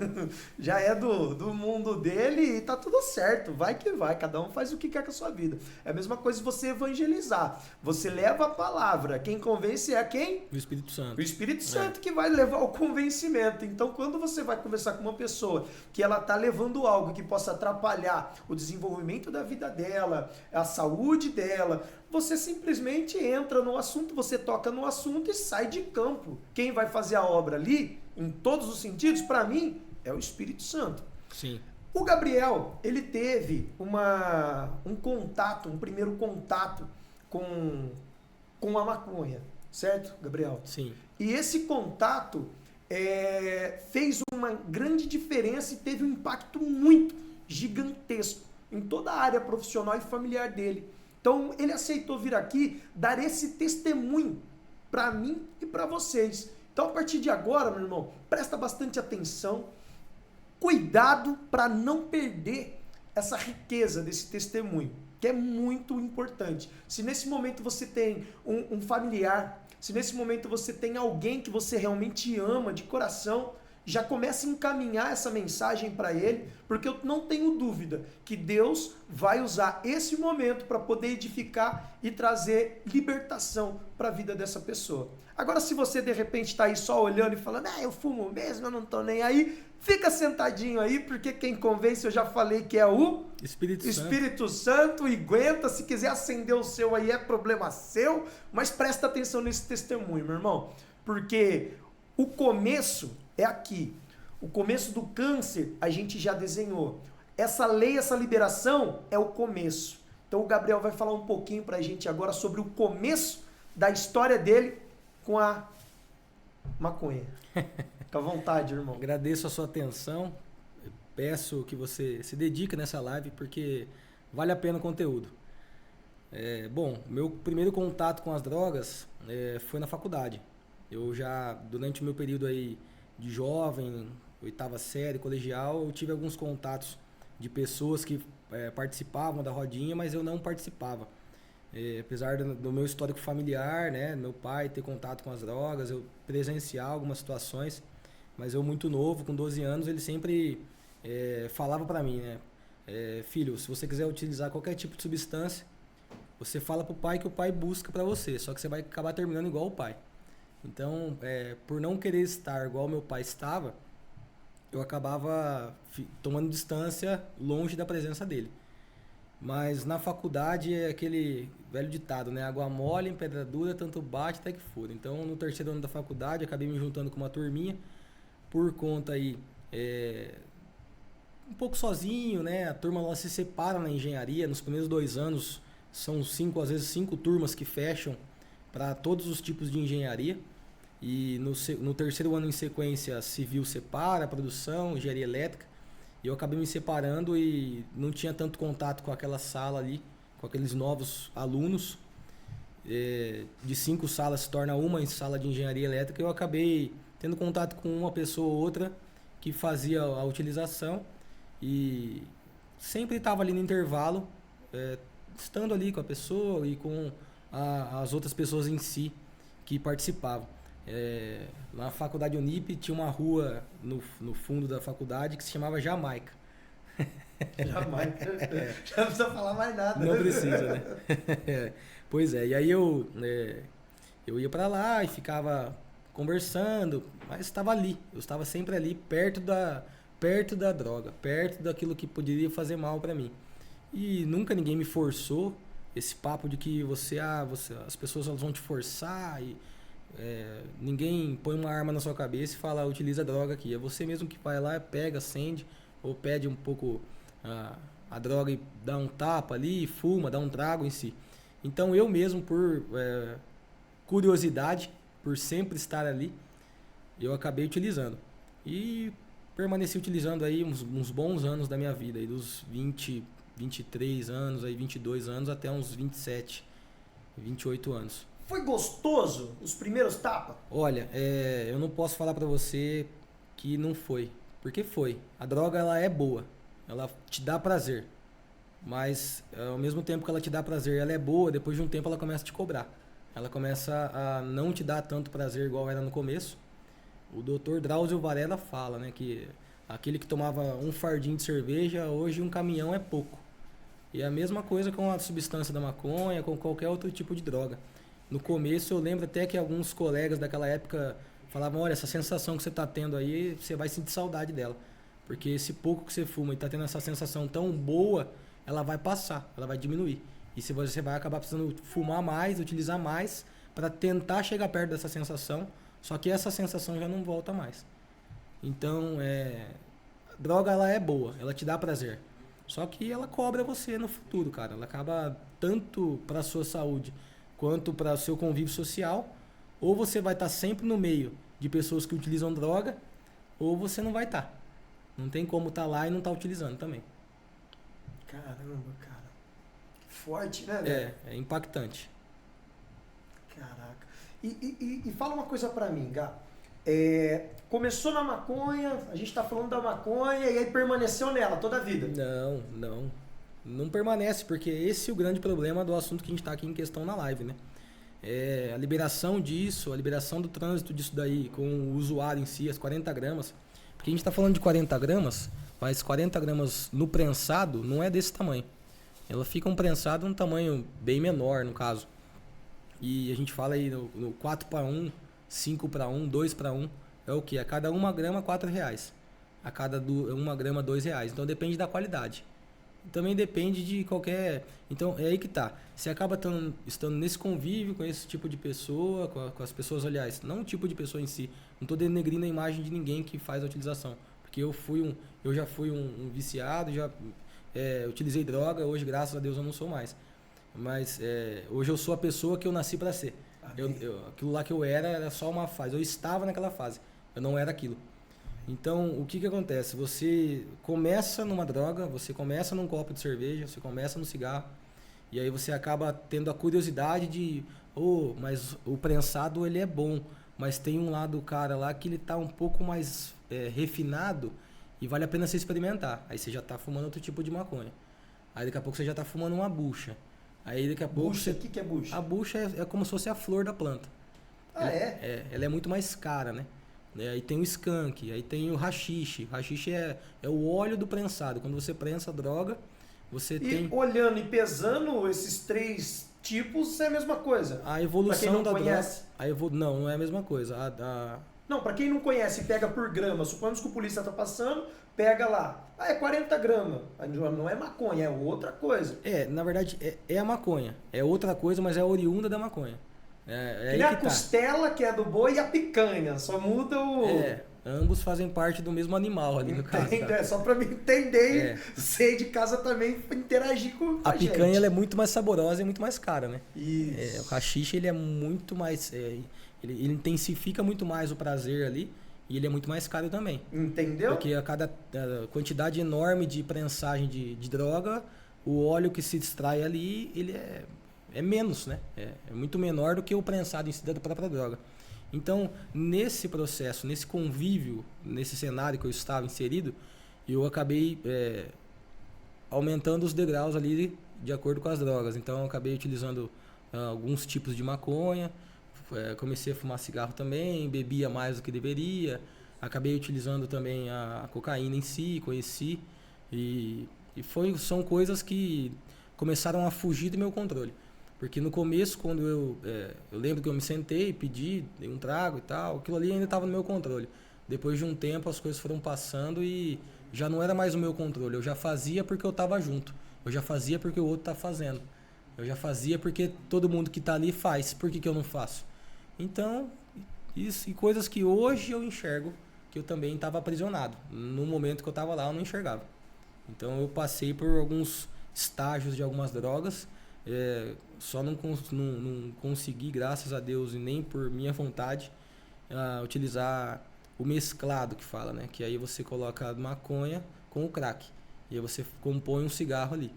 já é do mundo dele e tá tudo certo. Vai que vai, cada um faz o que quer com a sua vida. É a mesma coisa você evangelizar. Você leva a palavra. Quem convence é quem? O Espírito Santo. O Espírito Santo que vai levar o convencimento. Então, quando você vai conversar com uma pessoa que ela tá levando algo que possa atrapalhar o desenvolvimento da vida dela, a saúde dela, você simplesmente entra no assunto, você toca no assunto e sai de campo. Quem vai fazer a obra ali, em todos os sentidos, para mim, é o Espírito Santo. Sim. O Gabriel, ele teve um primeiro contato com a maconha, certo, Gabriel? Sim. E esse contato fez uma grande diferença e teve um impacto muito gigantesco em toda a área profissional e familiar dele. Então, ele aceitou vir aqui dar esse testemunho para mim e para vocês. Então, a partir de agora, meu irmão, presta bastante atenção, cuidado para não perder essa riqueza desse testemunho, que é muito importante. Se nesse momento você tem um familiar, se nesse momento você tem alguém que você realmente ama de coração, já comece a encaminhar essa mensagem para ele, porque eu não tenho dúvida que Deus vai usar esse momento para poder edificar e trazer libertação para a vida dessa pessoa. Agora, se você de repente está aí só olhando e falando, eu fumo mesmo, eu não estou nem aí, fica sentadinho aí, porque quem convence, eu já falei que é o Espírito Santo, e aguenta, se quiser acender o seu aí é problema seu, mas presta atenção nesse testemunho, meu irmão, porque o começo é aqui. O começo do câncer a gente já desenhou. Essa lei, essa liberação é o começo. Então o Gabriel vai falar um pouquinho pra gente agora sobre o começo da história dele com a maconha. Fica à vontade, irmão. Agradeço a sua atenção. Peço que você se dedique nessa live porque vale a pena o conteúdo. Bom, meu primeiro contato com as drogas foi na faculdade. Eu já, durante o meu período aí de jovem, 8ª série, colegial, eu tive alguns contatos de pessoas que participavam da rodinha, mas eu não participava. Apesar do meu histórico familiar, né, meu pai ter contato com as drogas, eu presenciar algumas situações, mas eu muito novo, com 12 anos, ele sempre falava para mim, né, filho, se você quiser utilizar qualquer tipo de substância, você fala pro pai que o pai busca para você, só que você vai acabar terminando igual o pai. Então, por não querer estar igual meu pai estava, eu acabava tomando distância longe da presença dele. Mas na faculdade é aquele velho ditado, né? Água mole, em pedra dura, tanto bate até que fura. Então, no terceiro ano da faculdade, acabei me juntando com uma turminha, por conta aí, um pouco sozinho, né? A turma ela se separa na engenharia, nos primeiros 2 anos, são 5, às vezes 5 turmas que fecham para todos os tipos de engenharia. E no terceiro ano em sequência, civil separa, produção, engenharia elétrica. E eu acabei me separando e não tinha tanto contato com aquela sala ali, com aqueles novos alunos. De 5 salas se torna uma em sala de engenharia elétrica. Eu acabei tendo contato com uma pessoa ou outra que fazia a utilização e sempre estava ali no intervalo, estando ali com a pessoa e com as outras pessoas em si que participavam. Na faculdade Unip tinha uma rua no fundo da faculdade que se chamava Jamaica. Jamaica. Já não precisa falar mais nada. Não precisa, né? Pois é, e aí eu ia para lá e ficava conversando, mas estava ali, eu estava sempre ali perto da droga, perto daquilo que poderia fazer mal para mim. E nunca ninguém me forçou, esse papo de que as pessoas elas vão te forçar e ninguém põe uma arma na sua cabeça e fala, utiliza droga aqui. É você mesmo que vai lá, pega, acende, ou pede um pouco a droga e dá um tapa ali, fuma, dá um trago em si. Então eu mesmo, por curiosidade, por sempre estar ali, eu acabei utilizando. E permaneci utilizando aí uns bons anos da minha vida, aí dos 20, 23 anos, aí 22 anos até uns 27, 28 anos. Foi gostoso os primeiros tapas? Olha, eu não posso falar pra você que não foi, porque foi. A droga ela é boa, ela te dá prazer, mas ao mesmo tempo que ela te dá prazer, ela é boa, depois de um tempo ela começa a te cobrar. Ela começa a não te dar tanto prazer igual era no começo. O Dr. Drauzio Varela fala, né, que aquele que tomava um fardinho de cerveja, hoje um caminhão é pouco. E é a mesma coisa com a substância da maconha, com qualquer outro tipo de droga. No começo eu lembro até que alguns colegas daquela época falavam, olha, essa sensação que você está tendo aí, você vai sentir saudade dela. Porque esse pouco que você fuma e está tendo essa sensação tão boa, ela vai passar, ela vai diminuir. E se você vai acabar precisando fumar mais, utilizar mais, para tentar chegar perto dessa sensação, só que essa sensação já não volta mais. Então, a droga ela é boa, ela te dá prazer. Só que ela cobra você no futuro, cara. Ela acaba tanto para sua saúde quanto para o seu convívio social. Ou você vai estar sempre no meio de pessoas que utilizam droga, ou você não vai estar. Não tem como estar lá e não estar utilizando também. Caramba, cara. Forte, né, velho? É impactante. Caraca. E fala uma coisa pra mim, Gá. Começou na maconha, a gente tá falando da maconha e aí permaneceu nela toda a vida. Não permanece, porque esse é o grande problema do assunto que a gente tá aqui em questão na live, né? A liberação disso, a liberação do trânsito disso daí com o usuário em si, as 40 gramas. Porque a gente tá falando de 40 gramas, mas 40 gramas no prensado não é desse tamanho. Ela fica um prensado num tamanho bem menor, no caso. E a gente fala aí no 4:1, 5:1, 2:1. É o que? A cada 1 grama, R$4. A cada 1 grama, R$2. Então depende da qualidade. Também depende de qualquer... Então é aí que tá. Você acaba estando nesse convívio com esse tipo de pessoa, com as pessoas, aliás, não o tipo de pessoa em si. Não estou denegrindo a imagem de ninguém que faz a utilização. Porque eu já fui um viciado, já utilizei droga, hoje graças a Deus eu não sou mais. Mas hoje eu sou a pessoa que eu nasci para ser. Aquilo lá que eu era só uma fase. Eu estava naquela fase. Eu não era aquilo. Então, o que acontece? Você começa numa droga, você começa num copo de cerveja, você começa no cigarro, e aí você acaba tendo a curiosidade de, mas o prensado ele é bom, mas tem um lado do cara lá que ele tá um pouco mais refinado e vale a pena você experimentar. Aí você já tá fumando outro tipo de maconha. Aí daqui a pouco você já tá fumando uma bucha. Aí daqui a pouco... Bucha? O que é bucha? A bucha é como se fosse a flor da planta. Ela é muito mais cara, né? Aí tem o skunk, aí tem o haxixe. O haxixe é o óleo do prensado. Quando você prensa a droga, você tem... olhando e pesando esses 3 tipos, é a mesma coisa. A evolução da conhece. droga... Não é a mesma coisa. Não, pra quem não conhece, pega por grama. Suponhamos que o polícia tá passando, pega lá. É 40 gramas. Não é maconha, é outra coisa. Na verdade, é a maconha. É outra coisa, mas é oriunda da maconha. Que nem a costela, que é do boi, e a picanha. Só muda o... Ambos fazem parte do mesmo animal ali no caso. Tá? Só pra me entender e sei de casa também interagir com a gente. A picanha ela é muito mais saborosa e muito mais cara, né? Isso. O haxixe ele é muito mais... ele intensifica muito mais o prazer ali e ele é muito mais caro também. Entendeu? Porque a cada quantidade enorme de prensagem de droga, o óleo que se extrai ali, ele é menos, né? É muito menor do que o prensado em si da própria droga. Então, nesse processo, nesse convívio, nesse cenário que eu estava inserido, eu acabei aumentando os degraus ali de acordo com as drogas. Então, eu acabei utilizando alguns tipos de maconha, comecei a fumar cigarro também, bebia mais do que deveria, acabei utilizando também a cocaína em si, conheci, são coisas que começaram a fugir do meu controle. Porque no começo, quando eu lembro que eu me sentei, pedi, dei um trago e tal, aquilo ali ainda estava no meu controle. Depois de um tempo, as coisas foram passando e já não era mais o meu controle. Eu já fazia porque eu estava junto. Eu já fazia porque o outro está fazendo. Eu já fazia porque todo mundo que está ali faz. Por que eu não faço? Então, isso e coisas que hoje eu enxergo que eu também estava aprisionado. No momento que eu estava lá, eu não enxergava. Então, eu passei por alguns estágios de algumas drogas. Só não consegui, graças a Deus, e nem por minha vontade, utilizar o mesclado que fala, né? Que aí você coloca a maconha com o crack. E aí você compõe um cigarro ali.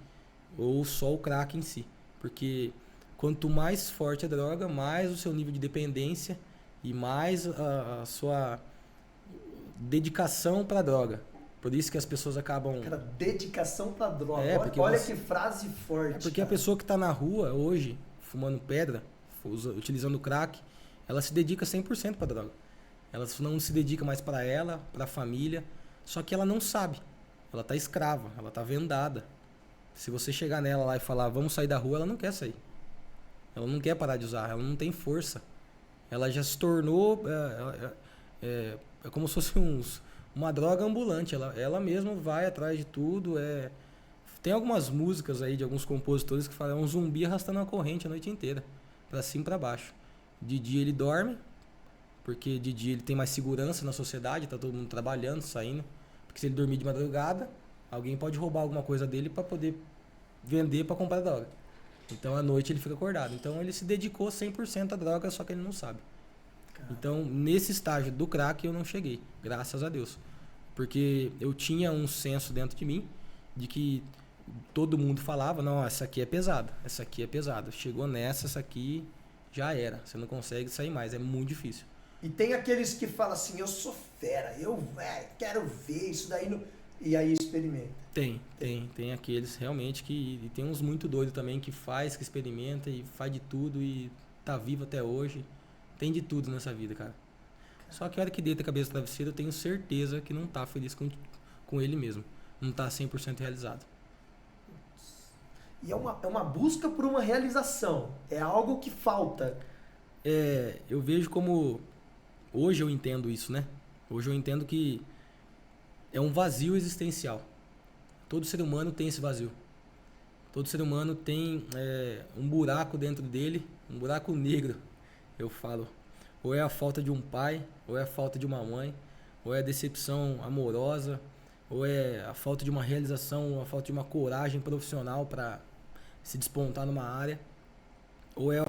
Ou só o crack em si. Porque quanto mais forte a droga, mais o seu nível de dependência e mais a sua dedicação para a droga. Por isso que as pessoas acabam... Cara, dedicação pra droga. Porque olha que frase forte. Porque cara, a pessoa que está na rua hoje, fumando pedra, utilizando crack, ela se dedica 100% para droga. Ela não se dedica mais para ela, para a família. Só que ela não sabe. Ela está escrava, ela está vendada. Se você chegar nela lá e falar, vamos sair da rua, ela não quer sair. Ela não quer parar de usar, ela não tem força. Ela já se tornou... É como se fosse uma droga ambulante. Ela mesma vai atrás de tudo. Tem algumas músicas aí de alguns compositores que falam, é um zumbi arrastando uma corrente a noite inteira, para cima e para baixo. De dia ele dorme, porque de dia ele tem mais segurança na sociedade, tá todo mundo trabalhando, saindo. Porque se ele dormir de madrugada, alguém pode roubar alguma coisa dele para poder vender para comprar droga. Então à noite ele fica acordado. Então ele se dedicou 100% à droga, só que ele não sabe. Então, nesse estágio do crack eu não cheguei, graças a Deus. Porque eu tinha um senso dentro de mim de que todo mundo falava, não, essa aqui é pesada, essa aqui é pesada. Chegou nessa, essa aqui já era. Você não consegue sair mais, é muito difícil. E tem aqueles que falam assim, eu sou fera, eu quero ver isso daí. E aí experimenta. Tem aqueles realmente que... E tem uns muito doidos também que faz, que experimenta e faz de tudo e tá vivo até hoje. Tem de tudo nessa vida, cara. Só que a hora que deita a cabeça no travesseiro, eu tenho certeza que não tá feliz com ele mesmo. Não tá 100% realizado. E é uma busca por uma realização. É algo que falta. Eu vejo como... Hoje eu entendo isso, né? Hoje eu entendo que é um vazio existencial. Todo ser humano tem esse vazio. Todo ser humano tem um buraco dentro dele, um buraco negro. Eu falo, ou é a falta de um pai, ou é a falta de uma mãe, ou é a decepção amorosa, ou é a falta de uma realização, a falta de uma coragem profissional para se despontar numa área, ou é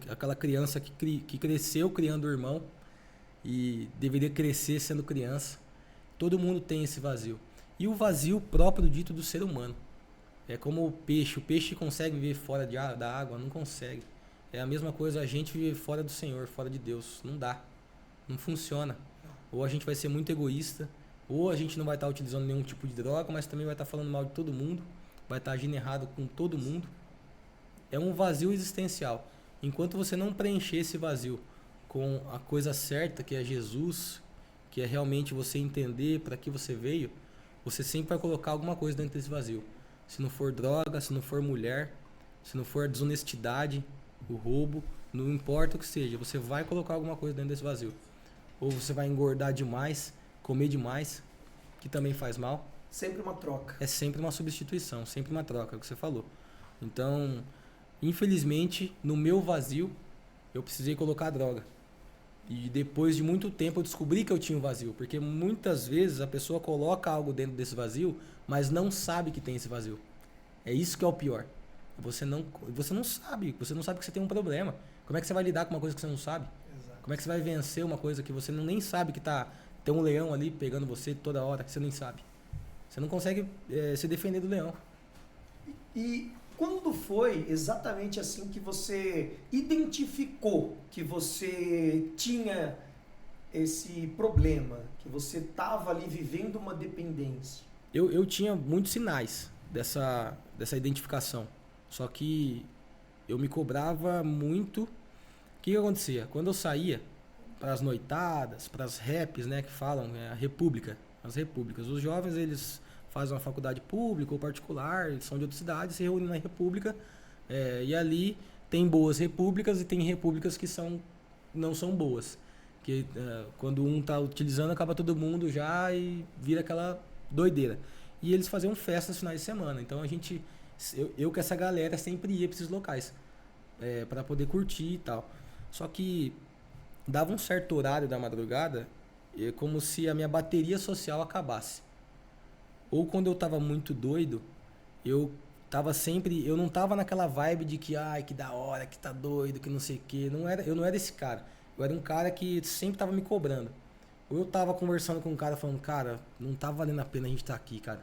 aquela criança que cresceu criando o irmão e deveria crescer sendo criança. Todo mundo tem esse vazio. E o vazio próprio dito do ser humano. É como o peixe consegue viver fora da água? Não consegue. É a mesma coisa a gente viver fora do Senhor, fora de Deus. Não dá. Não funciona. Ou a gente vai ser muito egoísta, ou a gente não vai estar utilizando nenhum tipo de droga, mas também vai estar falando mal de todo mundo, vai estar agindo errado com todo mundo. É um vazio existencial. Enquanto você não preencher esse vazio com a coisa certa, que é Jesus, que é realmente você entender para que você veio, você sempre vai colocar alguma coisa dentro desse vazio. Se não for droga, se não for mulher, se não for desonestidade, o roubo, não importa o que seja, você vai colocar alguma coisa dentro desse vazio. Ou você vai engordar demais, comer demais, que também faz mal. Sempre uma troca. É sempre uma substituição, sempre uma troca, é o que você falou. Então, infelizmente, no meu vazio, eu precisei colocar a droga. E depois de muito tempo eu descobri que eu tinha um vazio. Porque muitas vezes a pessoa coloca algo dentro desse vazio, mas não sabe que tem esse vazio. É isso que é o pior. Você não sabe que você tem um problema. Como é que você vai lidar com uma coisa que você não sabe? Exato. Como é que você vai vencer uma coisa que você nem sabe que tem um leão ali pegando você toda hora, que você nem sabe? Você não consegue se defender do leão. E quando foi exatamente assim que você identificou que você tinha esse problema, que você estava ali vivendo uma dependência? Eu tinha muitos sinais dessa identificação. Só que eu me cobrava muito. O que acontecia? Quando eu saía para as noitadas, para as raps, né, que falam, a república, as repúblicas. Os jovens, eles fazem uma faculdade pública ou particular, eles são de outra cidade, se reúnem na república, e ali tem boas repúblicas e tem repúblicas que não são boas. Que quando um tá utilizando, acaba todo mundo já e vira aquela doideira. E eles faziam festas nos finais de semana. Então eu com essa galera sempre ia para esses locais para poder curtir e tal. Só que dava um certo horário da madrugada, como se a minha bateria social acabasse. Ou quando eu tava muito doido, eu não tava naquela vibe de que, ai, que da hora, que tá doido, que não sei o quê. Eu não era esse cara. Eu era um cara que sempre tava me cobrando. Ou eu tava conversando com um cara falando, cara, não tá valendo a pena a gente estar aqui, cara.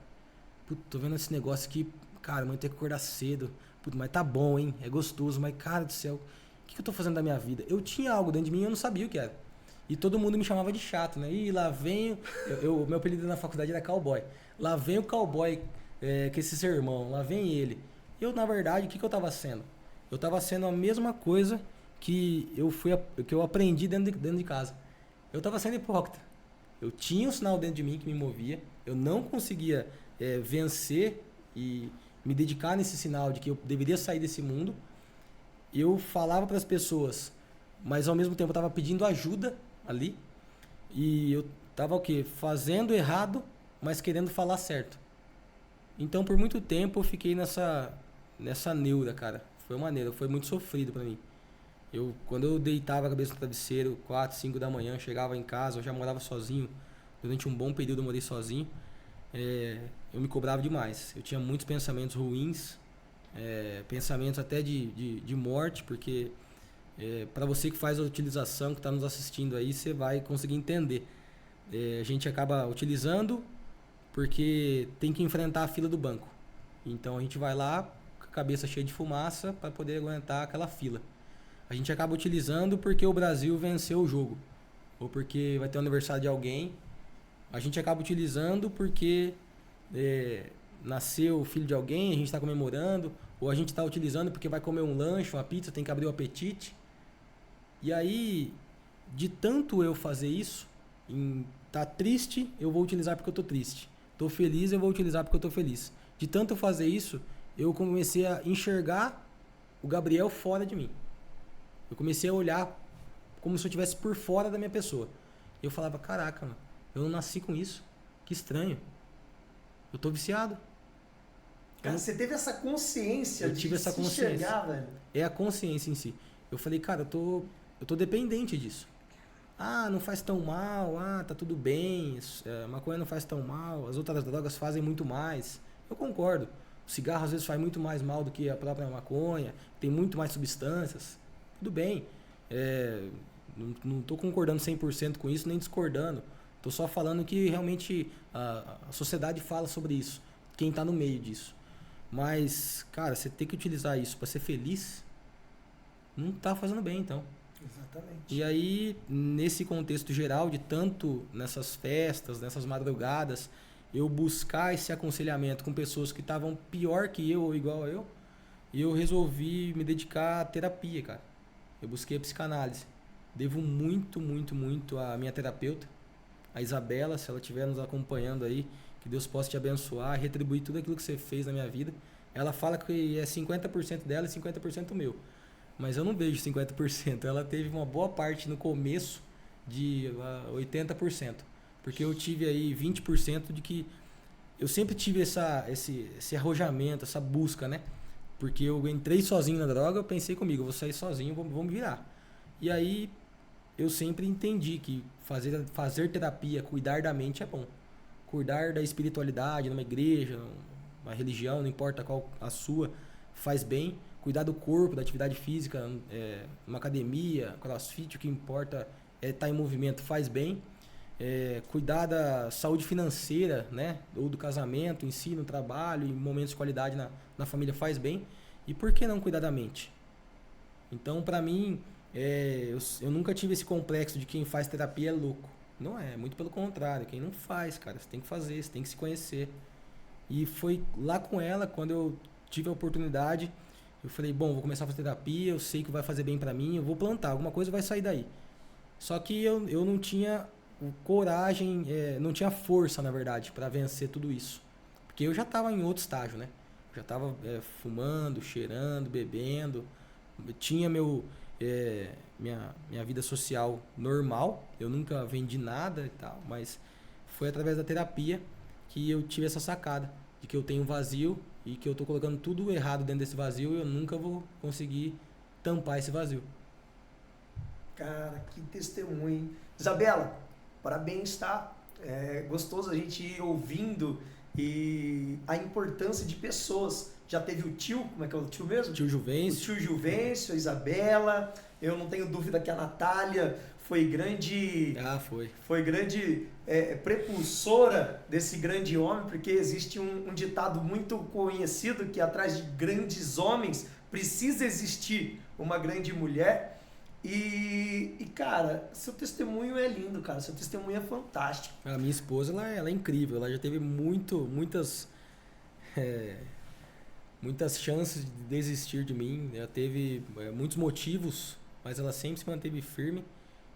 Puta, tô vendo esse negócio aqui, cara, amanhã tem que acordar cedo. Puta, mas tá bom, hein? É gostoso, mas, cara do céu, o que eu tô fazendo da minha vida? Eu tinha algo dentro de mim e eu não sabia o que era. E todo mundo me chamava de chato, né? E lá vem... meu apelido na faculdade era cowboy. Lá vem o cowboy com esse sermão, lá vem ele. Eu, na verdade, o que eu tava sendo? Eu tava sendo a mesma coisa que eu aprendi dentro de casa. Eu tava sendo hipócrita. Eu tinha um sinal dentro de mim que me movia. Eu não conseguia vencer e me dedicar nesse sinal de que eu deveria sair desse mundo. Eu falava para as pessoas, mas ao mesmo tempo eu tava pedindo ajuda ali. E eu tava o quê? Fazendo errado, mas querendo falar certo. Então, por muito tempo, eu fiquei nessa neura, cara. Foi uma neura, foi muito sofrido pra mim. Quando eu deitava a cabeça no travesseiro, 4, 5 da manhã, chegava em casa, eu já morava sozinho. Durante um bom período eu morei sozinho. Eu me cobrava demais. Eu tinha muitos pensamentos ruins, pensamentos até de morte, porque para você que faz a utilização, que está nos assistindo aí, você vai conseguir entender. A gente acaba utilizando porque tem que enfrentar a fila do banco. Então a gente vai lá com a cabeça cheia de fumaça para poder aguentar aquela fila. A gente acaba utilizando porque o Brasil venceu o jogo, ou porque vai ter o aniversário de alguém. A gente acaba utilizando porque nasceu o filho de alguém, a gente está comemorando, ou a gente está utilizando porque vai comer um lanche, uma pizza, tem que abrir o apetite. E aí, de tanto eu fazer isso, tá triste, eu vou utilizar porque eu tô triste. Tô feliz, eu vou utilizar porque eu tô feliz. De tanto eu fazer isso, eu comecei a enxergar o Gabriel fora de mim. Eu comecei a olhar como se eu estivesse por fora da minha pessoa. Eu falava, caraca, mano, eu não nasci com isso. Que estranho. Eu tô viciado. Cara, você teve essa consciência eu tive essa se consciência. enxergar, velho? É a consciência em si. Eu falei, cara, eu tô dependente disso. Ah, não faz tão mal, tá tudo bem, maconha não faz tão mal, as outras drogas fazem muito mais. Eu concordo. O cigarro às vezes faz muito mais mal do que a própria maconha, tem muito mais substâncias. Tudo bem. Não estou concordando 100% com isso, nem discordando. Estou só falando que realmente a sociedade fala sobre isso, quem está no meio disso. Mas, cara, você tem que utilizar isso para ser feliz, não está fazendo bem, então. Exatamente. E aí, nesse contexto geral, de tanto nessas festas, nessas madrugadas, eu buscar esse aconselhamento com pessoas que estavam pior que eu ou igual a eu, e eu resolvi me dedicar à terapia, cara. Eu busquei a psicanálise. Devo muito, muito, muito à minha terapeuta, a Isabela, se ela estiver nos acompanhando aí, que Deus possa te abençoar, retribuir tudo aquilo que você fez na minha vida. Ela fala que é 50% dela e 50% meu. Mas eu não vejo 50%. Ela teve uma boa parte no começo de 80%. Porque eu tive aí 20% de que eu sempre tive esse arrojamento, essa busca, né? Porque eu entrei sozinho na droga, eu pensei comigo, eu vou sair sozinho, vou me virar. E aí eu sempre entendi que fazer terapia, cuidar da mente é bom. Cuidar da espiritualidade, numa igreja, uma religião, não importa qual a sua, faz bem. Cuidar do corpo, da atividade física, uma academia, crossfit, o que importa é estar em movimento, faz bem. Cuidar da saúde financeira, né? Ou do casamento em si, no trabalho, em momentos de qualidade na família, faz bem. E por que não cuidar da mente? Então, pra mim, eu nunca tive esse complexo de quem faz terapia é louco. Não é, muito pelo contrário. Quem não faz, cara, você tem que fazer, você tem que se conhecer. E foi lá com ela, quando eu tive a oportunidade, eu falei, bom, vou começar a fazer terapia, eu sei que vai fazer bem pra mim, eu vou plantar, alguma coisa vai sair daí. Só que eu não tinha coragem, não tinha força, na verdade, pra vencer tudo isso. Porque eu já tava em outro estágio, né? Já tava fumando, cheirando, bebendo, eu tinha minha vida social normal, eu nunca vendi nada e tal, mas foi através da terapia que eu tive essa sacada de que eu tenho um vazio e que eu tô colocando tudo errado dentro desse vazio e eu nunca vou conseguir tampar esse vazio. Cara, que testemunho, hein? Isabela, parabéns, tá? É gostoso a gente ir ouvindo e a importância de pessoas. Já teve o tio, como é que é o tio mesmo? Tio O Juvencio. tio Juvencio, a Isabela. Eu não tenho dúvida que a Natália foi grande prepulsora desse grande homem, porque existe um ditado muito conhecido que atrás de grandes homens precisa existir uma grande mulher. E cara, seu testemunho é lindo, cara. Seu testemunho é fantástico. A minha esposa, ela é incrível. Ela já teve muitas chances de desistir de mim. Ela teve muitos motivos, mas ela sempre se manteve firme.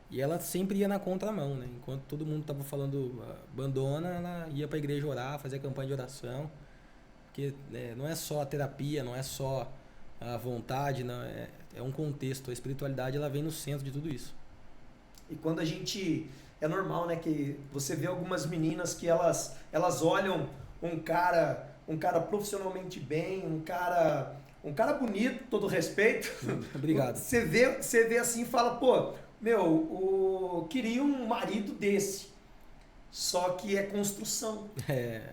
E ela sempre ia na contramão, né? Enquanto todo mundo tava falando abandona, ela ia pra igreja orar, fazer campanha de oração. Porque não é só a terapia, não é só a vontade, não, é um contexto. A espiritualidade, ela vem no centro de tudo isso. E quando a gente... É normal, né? Que você vê algumas meninas que elas olham um cara profissionalmente bem, um cara bonito, todo respeito. Obrigado. Você vê assim e fala, pô, queria um marido desse. Só que é construção.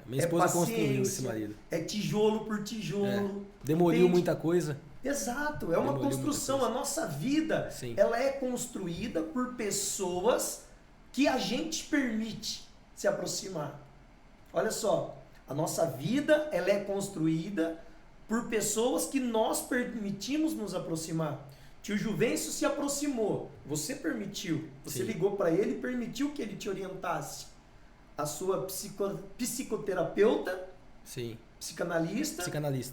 Minha esposa construiu esse marido. É tijolo por tijolo. Demoliu entende? muita coisa. Exato, é uma construção. A nossa vida, Sim. ela é construída por pessoas que a gente permite se aproximar. Olha só, a nossa vida, ela é construída por pessoas que nós permitimos nos aproximar. Tio Juvencio se aproximou, você permitiu, você Sim. ligou para ele e permitiu que ele te orientasse. A sua psicoterapeuta, Sim. psicanalista,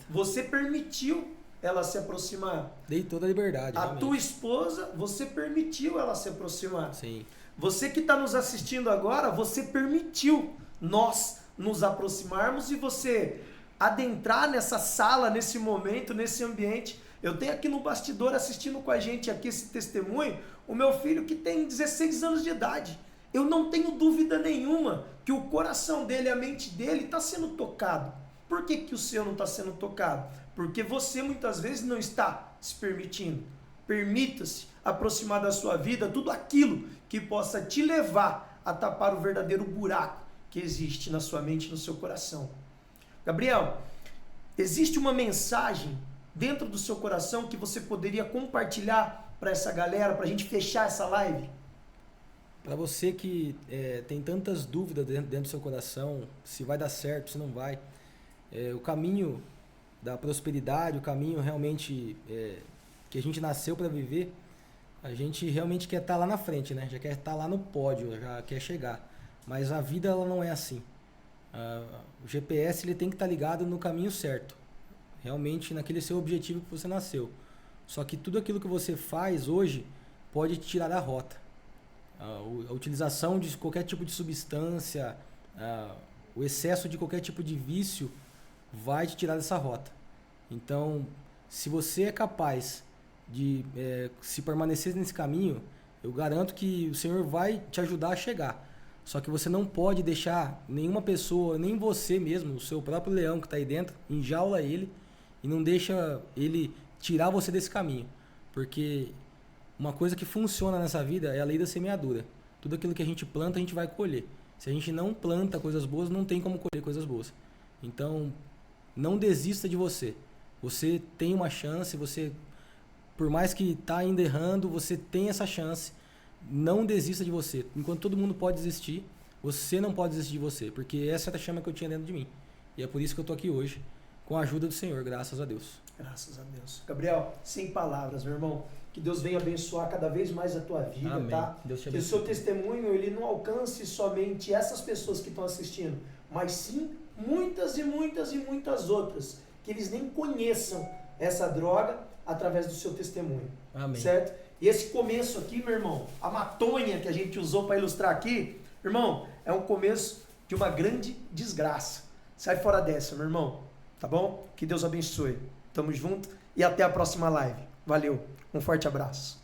você permitiu ela se aproximar. Dei toda a liberdade. A realmente. tua esposa, você permitiu ela se aproximar. Sim. Você que está nos assistindo agora, você permitiu nós nos aproximarmos e você adentrar nessa sala, nesse momento, nesse ambiente. Eu tenho aqui no bastidor, assistindo com a gente aqui esse testemunho, o meu filho que tem 16 anos de idade. Eu não tenho dúvida nenhuma que o coração dele, a mente dele está sendo tocado. Por que o seu não está sendo tocado? Porque você muitas vezes não está se permitindo. Permita-se aproximar da sua vida tudo aquilo que possa te levar a tapar o verdadeiro buraco que existe na sua mente e no seu coração. Gabriel, existe uma mensagem dentro do seu coração que você poderia compartilhar para essa galera, para a gente fechar essa live? Para você que tem tantas dúvidas dentro do seu coração, se vai dar certo, se não vai, o caminho da prosperidade, o caminho realmente que a gente nasceu para viver, a gente realmente quer estar lá na frente, né? Já quer estar lá no pódio, já quer chegar. Mas a vida, ela não é assim. O GPS, ele tem que estar ligado no caminho certo. Realmente naquele seu objetivo que você nasceu. Só que tudo aquilo que você faz hoje pode te tirar da rota. A utilização de qualquer tipo de substância, o excesso de qualquer tipo de vício vai te tirar dessa rota. Então, se você é capaz de se permanecer nesse caminho, eu garanto que o Senhor vai te ajudar a chegar. Só que você não pode deixar nenhuma pessoa, nem você mesmo, o seu próprio leão que está aí dentro, enjaula ele e não deixa ele tirar você desse caminho. Porque uma coisa que funciona nessa vida é a lei da semeadura. Tudo aquilo que a gente planta, a gente vai colher. Se a gente não planta coisas boas, não tem como colher coisas boas. Então, não desista de você. Você tem uma chance, você, por mais que está ainda errando, você tem essa chance. Não desista de você. Enquanto todo mundo pode desistir, você não pode desistir de você. Porque essa era a chama que eu tinha dentro de mim. E é por isso que eu estou aqui hoje, com a ajuda do Senhor, graças a Deus. Graças a Deus. Gabriel, sem palavras, meu irmão. Que Deus venha abençoar cada vez mais a tua vida, Amém. tá? Deus te Que o abençoe. seu testemunho, ele não alcance somente essas pessoas que estão assistindo, mas sim muitas e muitas e muitas outras, que eles nem conheçam essa droga através do seu testemunho. Amém. Certo? E esse começo aqui, meu irmão, a matonha que a gente usou para ilustrar aqui, irmão, é um começo de uma grande desgraça. Sai fora dessa, meu irmão. Tá bom? Que Deus abençoe. Tamo junto e até a próxima live. Valeu. Um forte abraço.